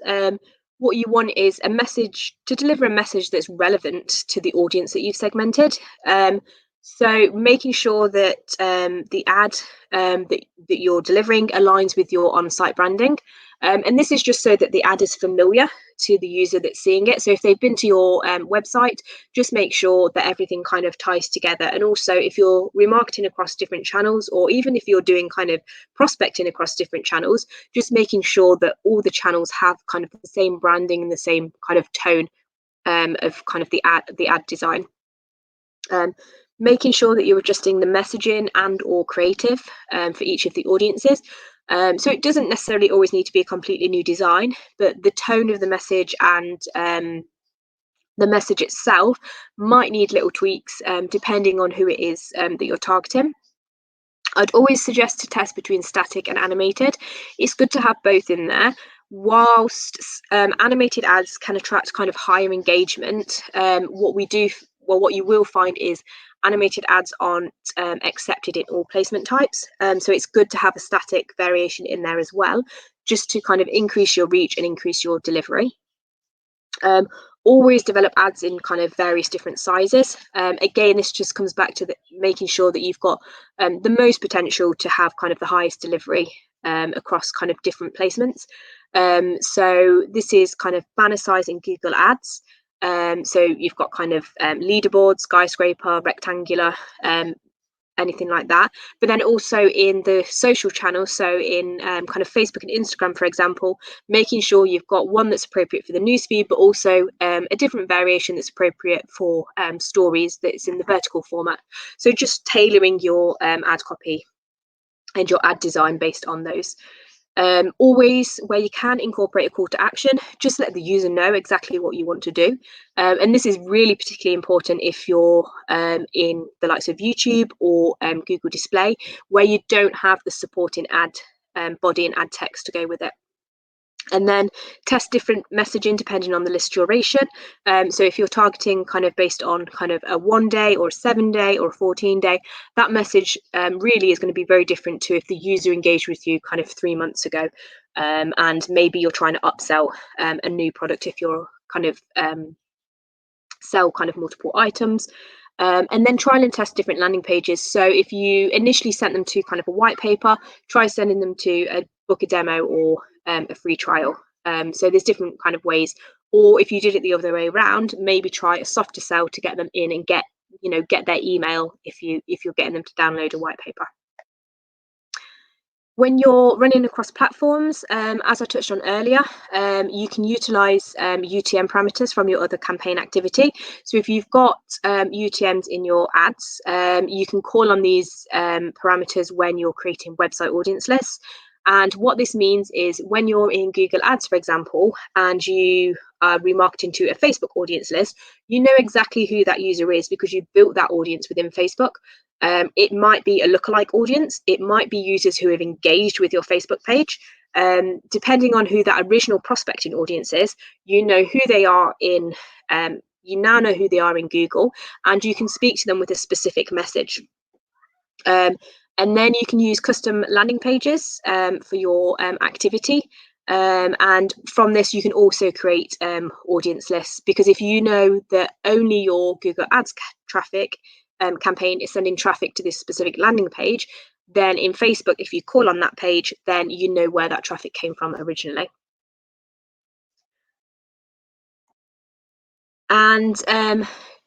what you want is to deliver a message that's relevant to the audience that you've segmented. So making sure that the ad that you're delivering aligns with your on-site branding. And this is just so that the ad is familiar to the user that's seeing it. So if they've been to your website, just make sure that everything kind of ties together. And also, if you're remarketing across different channels, or even if you're doing kind of prospecting across different channels, just making sure that all the channels have kind of the same branding and the same kind of tone of kind of the ad design. Making sure that you're adjusting the messaging and or creative for each of the audiences. So it doesn't necessarily always need to be a completely new design, but the tone of the message and the message itself might need little tweaks depending on who it is that you're targeting. I'd always suggest to test between static and animated. It's good to have both in there. Whilst animated ads can attract kind of higher engagement, what you will find is animated ads aren't accepted in all placement types. So it's good to have a static variation in there as well, just to kind of increase your reach and increase your delivery. Always develop ads in kind of various different sizes. Again, this just comes back to making sure that you've got the most potential to have kind of the highest delivery across kind of different placements. So this is kind of banner size in Google Ads. So you've got kind of leaderboard, skyscraper, rectangular, anything like that. But then also in the social channels, so in kind of Facebook and Instagram, for example, making sure you've got one that's appropriate for the newsfeed, but also a different variation that's appropriate for stories that's in the vertical format. So just tailoring your ad copy and your ad design based on those. Always, where you can, incorporate a call to action. Just let the user know exactly what you want to do. And this is really particularly important if you're in the likes of YouTube or Google Display, where you don't have the supporting ad body and ad text to go with it. And then test different messaging depending on the list duration. So if you're targeting kind of based on kind of a 1 day or a 7 day or a 14 day, that message really is going to be very different to if the user engaged with you kind of 3 months ago. And maybe you're trying to upsell a new product if you're kind of sell kind of multiple items. And then trial and test different landing pages. So if you initially sent them to kind of a white paper, try sending them to book a demo or a free trial. So there's different kind of ways. Or if you did it the other way around, maybe try a softer sell to get them in and get their email if you're getting them to download a white paper. When you're running across platforms, as I touched on earlier, you can utilize UTM parameters from your other campaign activity. So if you've got UTMs in your ads, you can call on these parameters when you're creating website audience lists. And what this means is when you're in Google Ads, for example, and you are remarketing to a Facebook audience list, you know exactly who that user is because you've built that audience within Facebook. It might be a lookalike audience. It might be users who have engaged with your Facebook page. Depending on who that original prospecting audience is, you know who they are in, you now know who they are in Google, and you can speak to them with a specific message. And then you can use custom landing pages for your activity. And from this, you can also create audience lists, because if you know that only your Google Ads traffic campaign is sending traffic to this specific landing page, then in Facebook, if you call on that page, then you know where that traffic came from originally. And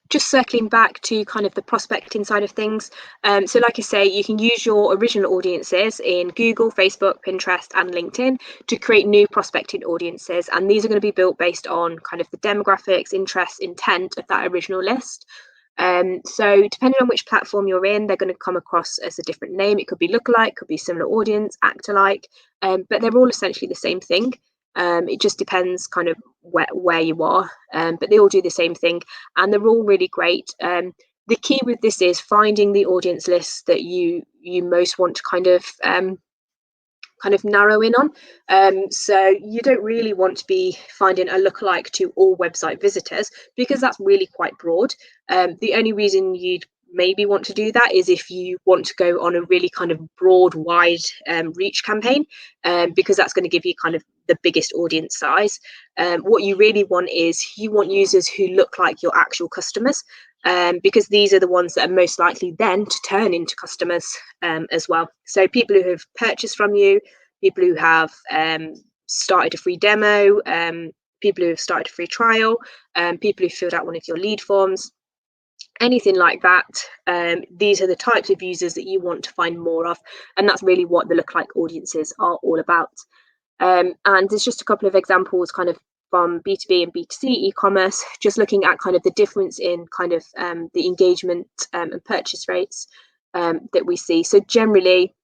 just circling back to kind of the prospecting side of things. So like I say, you can use your original audiences in Google, Facebook, Pinterest, and LinkedIn to create new prospecting audiences. And these are going to be built based on kind of the demographics, interests, intent of that original list. So depending on which platform you're in, they're going to come across as a different name. It could be lookalike, could be similar audience, act-alike, but they're all essentially the same thing. It just depends kind of where you are, but they all do the same thing, and they're all really great. The key with this is finding the audience list that you most want to kind of narrow in on. So you don't really want to be finding a lookalike to all website visitors, because that's really quite broad. The only reason you'd maybe want to do that is if you want to go on a really kind of broad, wide reach campaign, because that's going to give you kind of the biggest audience size. What you really want is you want users who look like your actual customers, because these are the ones that are most likely then to turn into customers as well. So people who have purchased from you, people who have started a free demo, people who have started a free trial, people who filled out one of your lead forms, anything like that. These are the types of users that you want to find more of, and that's really what the lookalike audiences are all about. And there's just a couple of examples kind of from B2B and B2C e-commerce, just looking at kind of the difference in kind of the engagement and purchase rates that we see. So generally,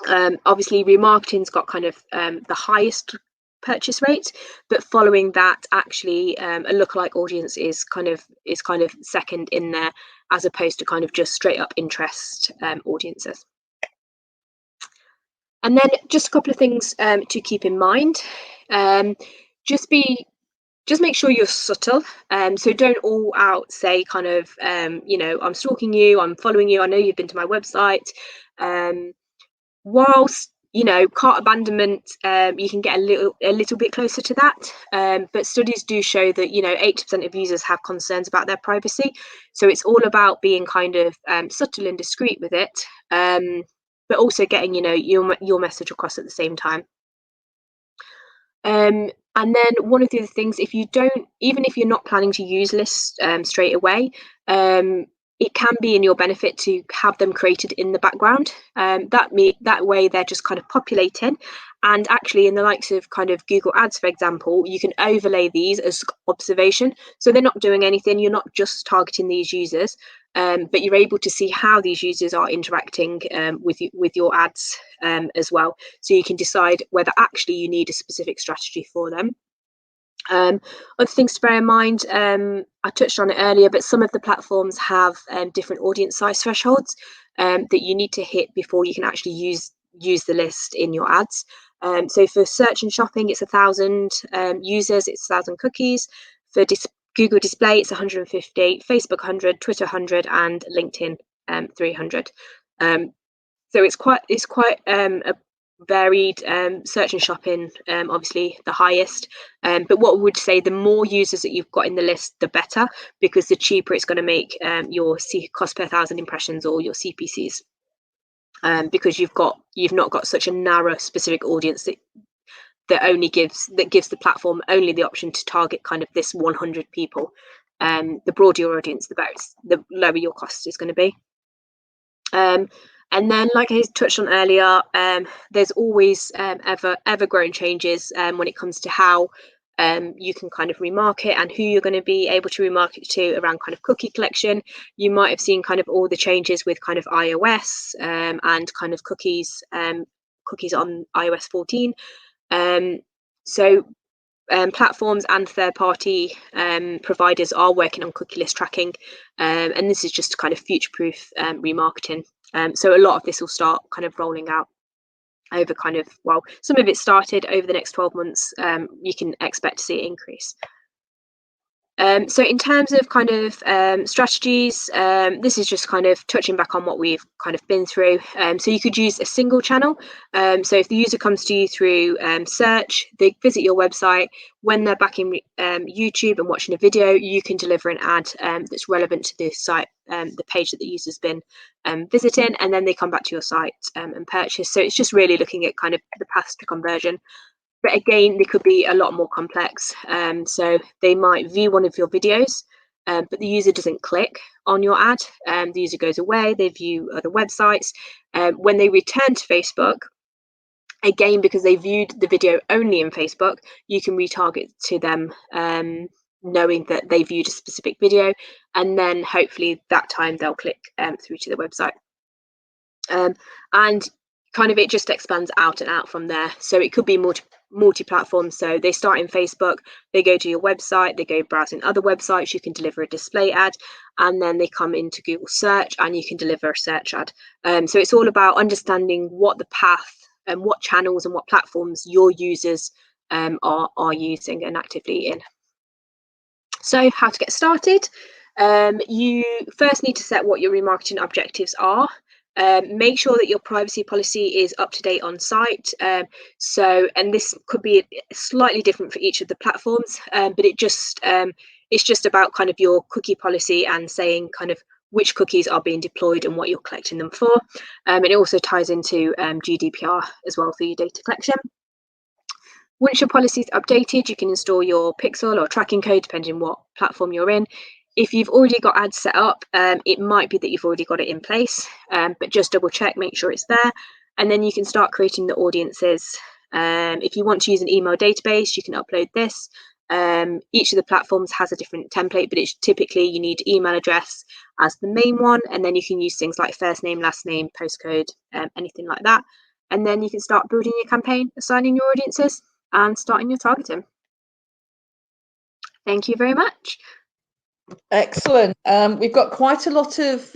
obviously remarketing's got kind of the highest purchase rate, but following that, actually a lookalike audience is kind of second in there, as opposed to kind of just straight up interest audiences. And then just a couple of things to keep in mind. Just make sure you're subtle. So don't all out say kind of, I'm stalking you, I'm following you, I know you've been to my website. Whilst, cart abandonment, you can get a little bit closer to that. But studies do show that, 80% of users have concerns about their privacy. So it's all about being kind of subtle and discreet with it. But also getting, your message across at the same time. And then one of the other things, even if you're not planning to use lists straight away, it can be in your benefit to have them created in the background. That way they're just kind of populating. And actually, in the likes of kind of Google Ads, for example, you can overlay these as observation. So they're not doing anything. You're not just targeting these users, but you're able to see how these users are interacting with your ads as well. So you can decide whether actually you need a specific strategy for them. Other things to bear in mind, I touched on it earlier, but some of the platforms have different audience size thresholds that you need to hit before you can actually use the list in your ads. So for search and shopping, it's 1,000 users, it's 1,000 cookies. For Google Display, it's 150, Facebook 100, Twitter 100, and LinkedIn 300. So it's quite a varied. Search and shopping, obviously the highest, but what I would say, the more users that you've got in the list, the better, because the cheaper it's going to make your cost per 1,000 impressions, or your CPCs, because you've not got such a narrow specific audience that gives the platform only the option to target kind of this 100 people. The broader your audience, the lower your cost is going to be. And then, like I touched on earlier, there's always ever-growing changes when it comes to how you can kind of remarket and who you're going to be able to remarket to around kind of cookie collection. You might have seen kind of all the changes with kind of iOS and kind of cookies on iOS 14. So platforms and third-party providers are working on cookie list tracking, and this is just to kind of future-proof remarketing. So a lot of this will start kind of rolling out over some of it started over the next 12 months. You can expect to see it increase. So in terms of kind of strategies, this is just kind of touching back on what we've kind of been through. So you could use a single channel. So if the user comes to you through search, they visit your website, when they're back in YouTube and watching a video, you can deliver an ad that's relevant to the site, the page that the user's been visiting, and then they come back to your site and purchase. So it's just really looking at kind of the path to conversion. But again, they could be a lot more complex. So they might view one of your videos, but the user doesn't click on your ad. The user goes away, they view other websites. When they return to Facebook, again, because they viewed the video only in Facebook, you can retarget to them, knowing that they viewed a specific video, and then hopefully that time they'll click through to the website. And kind of it just expands out and out from there. So it could be multi-platform. So they start in Facebook, they go to your website, they go browsing other websites, you can deliver a display ad, and then they come into Google search and you can deliver a search ad. So it's all about understanding what the path and what channels and what platforms your users are using and actively in. So how to get started? You first need to set what your remarketing objectives are. Make sure that your privacy policy is up to date on site. And this could be slightly different for each of the platforms, but it's just about kind of your cookie policy and saying kind of which cookies are being deployed and what you're collecting them for. And it also ties into GDPR as well for your data collection. Once your policy is updated, you can install your pixel or tracking code, depending what platform you're in. If you've already got ads set up, it might be that you've already got it in place, but just double check, make sure it's there. And then you can start creating the audiences. If you want to use an email database, you can upload this. Each of the platforms has a different template, but it's typically you need email address as the main one, and then you can use things like first name, last name, postcode, anything like that. And then you can start building your campaign, assigning your audiences, and starting your targeting. Thank you very much.
Excellent. We've got quite a lot of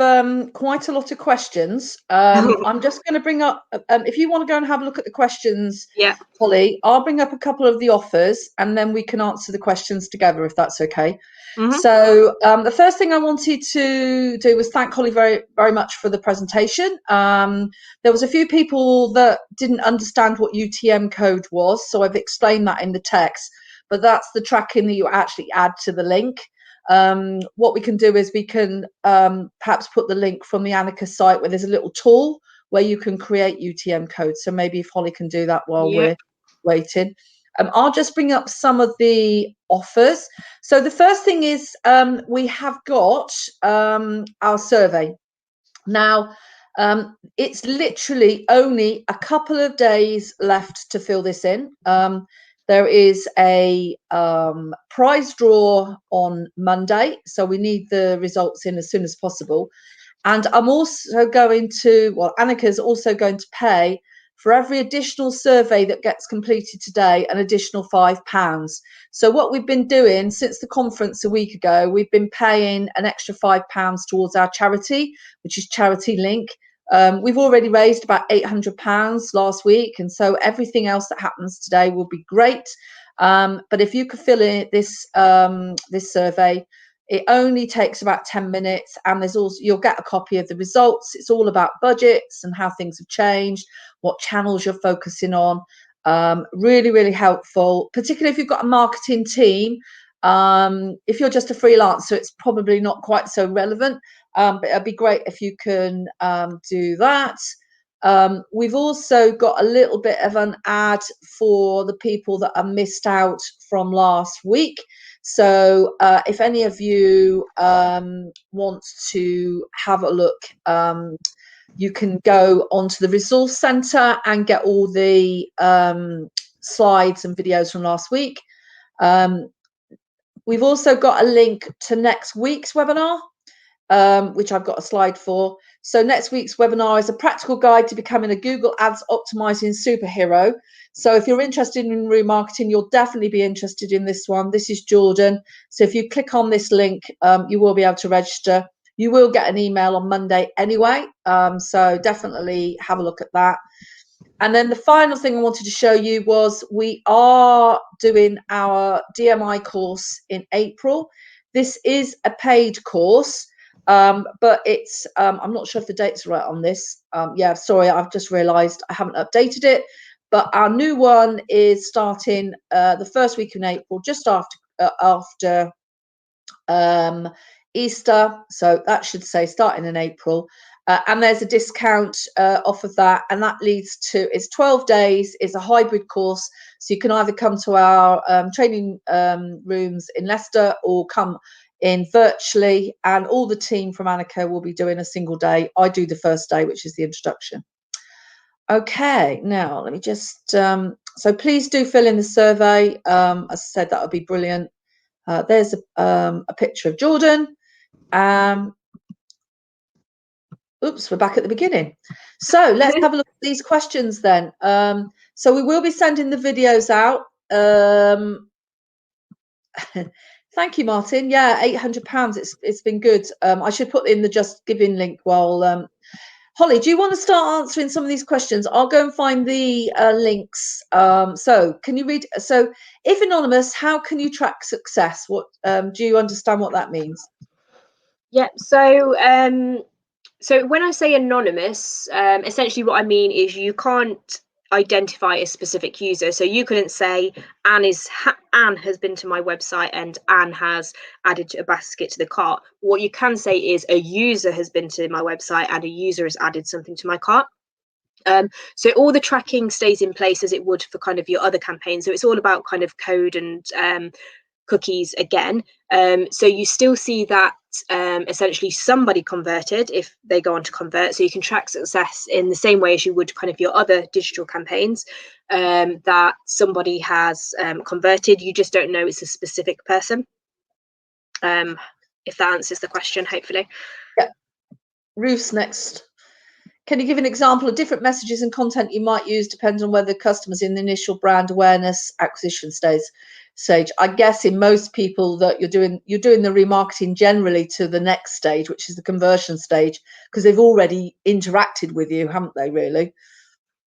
questions. I'm just going to bring up, if you want to go and have a look at the questions,
Yeah.
Holly, I'll bring up a couple of the offers and then we can answer the questions together if that's okay.
Mm-hmm.
So the first thing I wanted to do was thank Holly very, very much for the presentation. There was a few people that didn't understand what UTM code was, so I've explained that in the text, but that's the tracking that you actually add to the link. What we can do is we can perhaps put the link from the Annika site where there's a little tool where you can create UTM code. So maybe if Holly can do that while we're waiting. I'll just bring up some of the offers. So the first thing is we have got our survey. Now, it's literally only a couple of days left to fill this in. There is a prize draw on Monday, so we need the results in as soon as possible. And I'm also going to, well, Annika's also going to pay for every additional survey that gets completed today an additional £5. So what we've been doing since the conference a week ago, we've been paying an extra £5 towards our charity, which is Charity Link. We've already raised about £800 last week, and so everything else that happens today will be great. But if you could fill in this this survey, it only takes about 10 minutes, and there's also you'll get a copy of the results. It's all about budgets and how things have changed, what channels you're focusing on. Really, really helpful, particularly if you've got a marketing team. If you're just a freelancer, it's probably not quite so relevant. But it'd be great if you can do that. We've also got a little bit of an ad for the people that are missed out from last week. So if any of you want to have a look, you can go onto the resource center and get all the slides and videos from last week. We've also got a link to next week's webinar, which I've got a slide for. So next week's webinar is a practical guide to becoming a Google Ads Optimizing Superhero. So if you're interested in remarketing, you'll definitely be interested in this one. This is Jordan. So if you click on this link, you will be able to register. You will get an email on Monday anyway. So definitely have a look at that. And then the final thing I wanted to show you was we are doing our DMI course in April. This is a paid course. But it's I'm not sure if the dates are right on this. Yeah, sorry, I've just realized I haven't updated it, but our new one is starting the first week in April, just after Easter, so that should say starting in April. And there's a discount off of that, and that leads to it's 12 days. It's a hybrid course, so you can either come to our training rooms in Leicester or come in virtually, and all the team from Annika will be doing a single day. I do the first day, which is the introduction. Okay, now let me just so please do fill in the survey. As I said, that would be brilliant. There's a picture of Jordan. Oops, we're back at the beginning. So let's have a look at these questions then. So we will be sending the videos out. Thank you, Martin. Yeah, £800. It's been good. I should put in the Just Giving link while Holly, do you want to start answering some of these questions? I'll go and find the links. So can you read? So if anonymous, how can you track success? What do you understand what that means?
Yeah, so when I say anonymous, essentially what I mean is you can't identify a specific user. So you couldn't say Anne has been to my website and Anne has added a basket to the cart. What you can say is a user has been to my website and a user has added something to my cart. So all the tracking stays in place as it would for kind of your other campaigns. So it's all about kind of code and cookies again. So you still see that essentially somebody converted if they go on to convert. So you can track success in the same way as you would kind of your other digital campaigns, that somebody has converted. You just don't know it's a specific person. If that answers the question, hopefully.
Yeah. Ruth's next. Can you give an example of different messages and content you might use depends on whether the customer's in the initial brand awareness acquisition stage? I guess in most people that you're doing the remarketing generally to the next stage, which is the conversion stage, because they've already interacted with you, haven't they, really?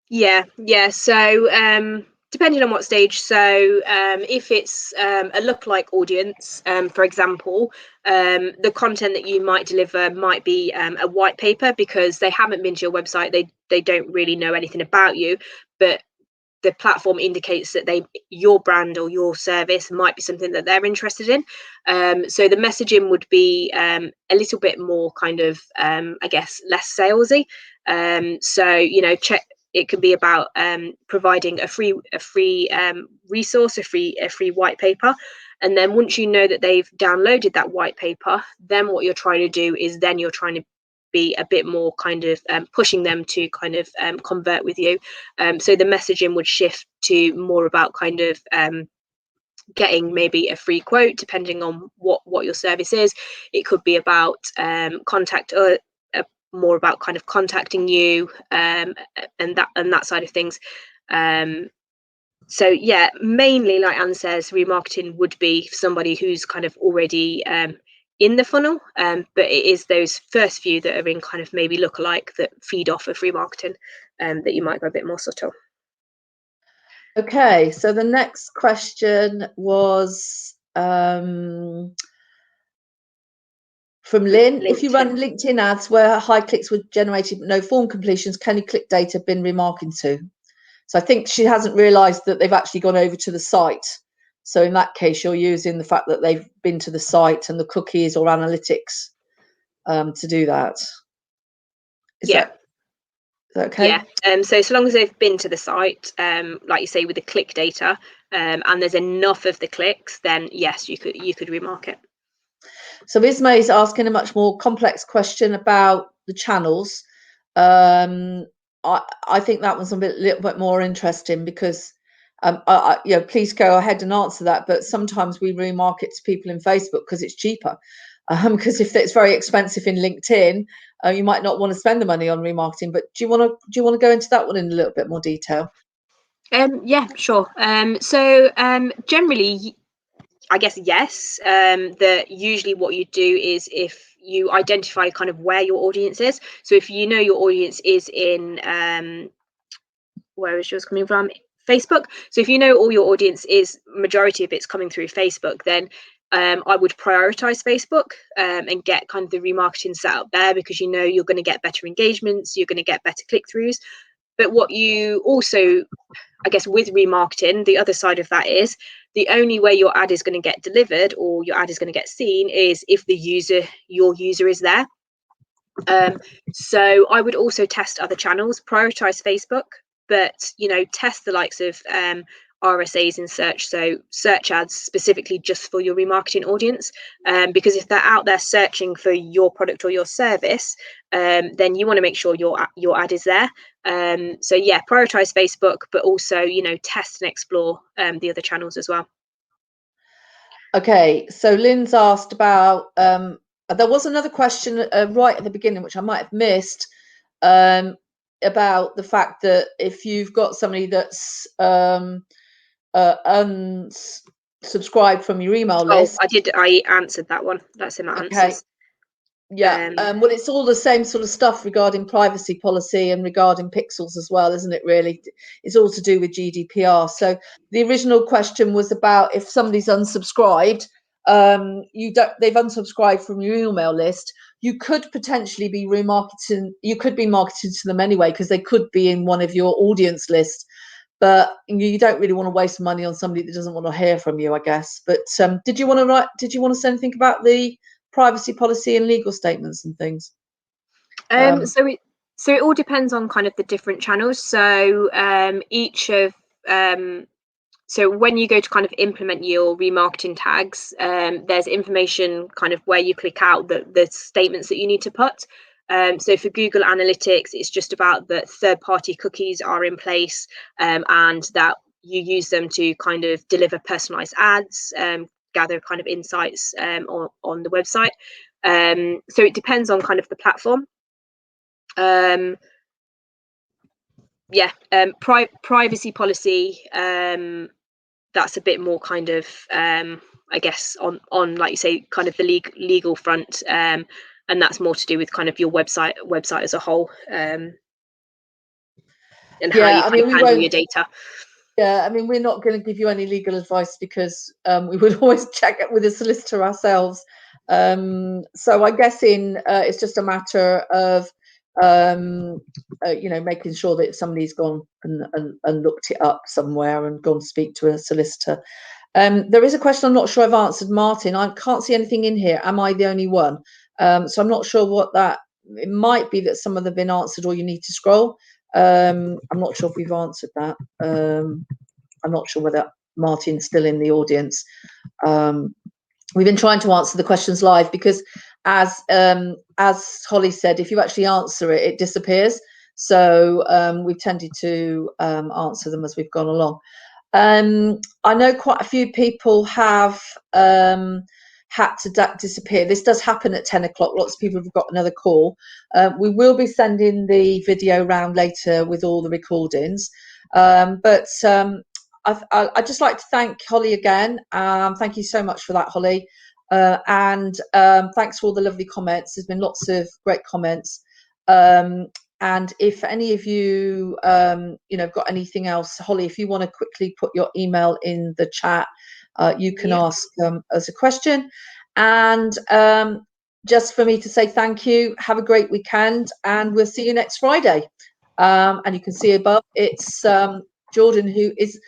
Yeah. So depending on what stage. So if it's a lookalike audience, for example, the content that you might deliver might be a white paper because they haven't been to your website. They don't really know anything about you, but the platform indicates that your brand or your service might be something that they're interested in. So the messaging would be a little bit more kind of, I guess, less salesy. So check. It could be about providing a free resource, a free white paper, and then once you know that they've downloaded that white paper, then what you're trying to do is then you're trying to be a bit more kind of pushing them to kind of convert with you. So the messaging would shift to more about kind of getting maybe a free quote depending on what your service is. It could be about more about kind of contacting you and that side of things. So yeah, mainly like Anne says, remarketing would be somebody who's kind of already in the funnel, but it is those first few that are in kind of maybe lookalike that feed off of remarketing, that you might go a bit more subtle.
Okay, so the next question was from Lynn. If you run LinkedIn ads where high clicks were generated but no form completions, can your click data been remarketed to? So I think she hasn't realised that they've actually gone over to the site. So in that case, you're using the fact that they've been to the site and the cookies or analytics to do that. Is that okay?
Yeah. So long as they've been to the site, like you say, with the click data, and there's enough of the clicks, then yes, you could remarket.
So Ismay is asking a much more complex question about the channels. I think that one's little bit more interesting because, please go ahead and answer that. But sometimes we remarket to people in Facebook because it's cheaper. Because if it's very expensive in LinkedIn, you might not want to spend the money on remarketing. But do you want to go into that one in a little bit more detail?
Yeah, sure. So generally, I guess yes. That usually what you do is if you identify kind of where your audience is. So if you know your audience is in where is yours coming from? Facebook. So if you know all your audience is majority of it's coming through Facebook, then I would prioritize Facebook and get kind of the remarketing set up there because you know you're going to get better engagements, you're going to get better click-throughs. But what you also, I guess, with remarketing, the other side of that is the only way your ad is going to get delivered or your ad is going to get seen is if your user is there. So I would also test other channels, prioritize Facebook, but test the likes of RSAs in search, so search ads specifically just for your remarketing audience, because if they're out there searching for your product or your service, then you want to make sure your ad is there. So yeah, prioritize Facebook, but also test and explore the other channels as well.
Okay, so Lynn's asked about there was another question right at the beginning which I might have missed, about the fact that if you've got somebody that's unsubscribed from your email list.
I answered that one. That's in my answers.
Yeah, well, it's all the same sort of stuff regarding privacy policy and regarding pixels as well, isn't it, really? It's all to do with GDPR. So the original question was about if somebody's unsubscribed, they've unsubscribed from your email list, you could potentially be remarketing, you could be marketing to them anyway, because they could be in one of your audience lists. But you don't really want to waste money on somebody that doesn't want to hear from you, I guess. But did you want to say anything about the privacy policy and legal statements and things?
So So it all depends on kind of the different channels. So so when you go to kind of implement your remarketing tags, there's information kind of where you click out the statements that you need to put. So for Google Analytics, it's just about that third-party cookies are in place, and that you use them to kind of deliver personalized ads, gather kind of insights on the website. So it depends on kind of the platform. Privacy policy, that's a bit more kind of I guess on like you say, kind of the legal front, and that's more to do with kind of your website as a whole, and how you kind of handle your data.
Yeah, I mean, we're not going to give you any legal advice because we would always check it with a solicitor ourselves. So I'm guessing it's just a matter of making sure that somebody's gone and looked it up somewhere and gone to speak to a solicitor. There is a question I'm not sure I've answered, Martin. I can't see anything in here. Am I the only one? So I'm not sure what that. It might be that some of them have been answered, or you need to scroll. I'm not sure if we've answered that. I'm not sure whether Martin's still in the audience. We've been trying to answer the questions live because, as Holly said, if you actually answer it, it disappears. So we've tended to answer them as we've gone along. I know quite a few people have had to disappear. This does happen at 10 o'clock. Lots of people have got another call. We will be sending the video round later with all the recordings. But I'd just like to thank Holly again. Thank you so much for that, Holly. And thanks for all the lovely comments. There's been lots of great comments. And if any of you, got anything else, Holly, if you want to quickly put your email in the chat, you can ask us a question. And just for me to say thank you, have a great weekend, and we'll see you next Friday. And you can see above, it's Jordan, who is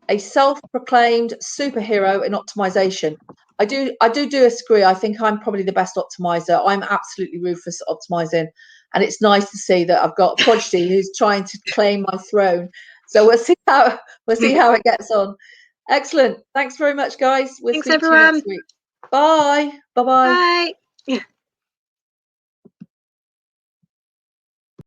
a self-proclaimed superhero in optimization. I do disagree. I think I'm probably the best optimizer. I'm absolutely ruthless at optimizing, and it's nice to see that I've got Prodigy who's trying to claim my throne. So we'll see how it gets on. Excellent. Thanks very much, guys. We'll
Thanks,
speak
everyone.
to you next week. Bye. Bye-bye.
Bye.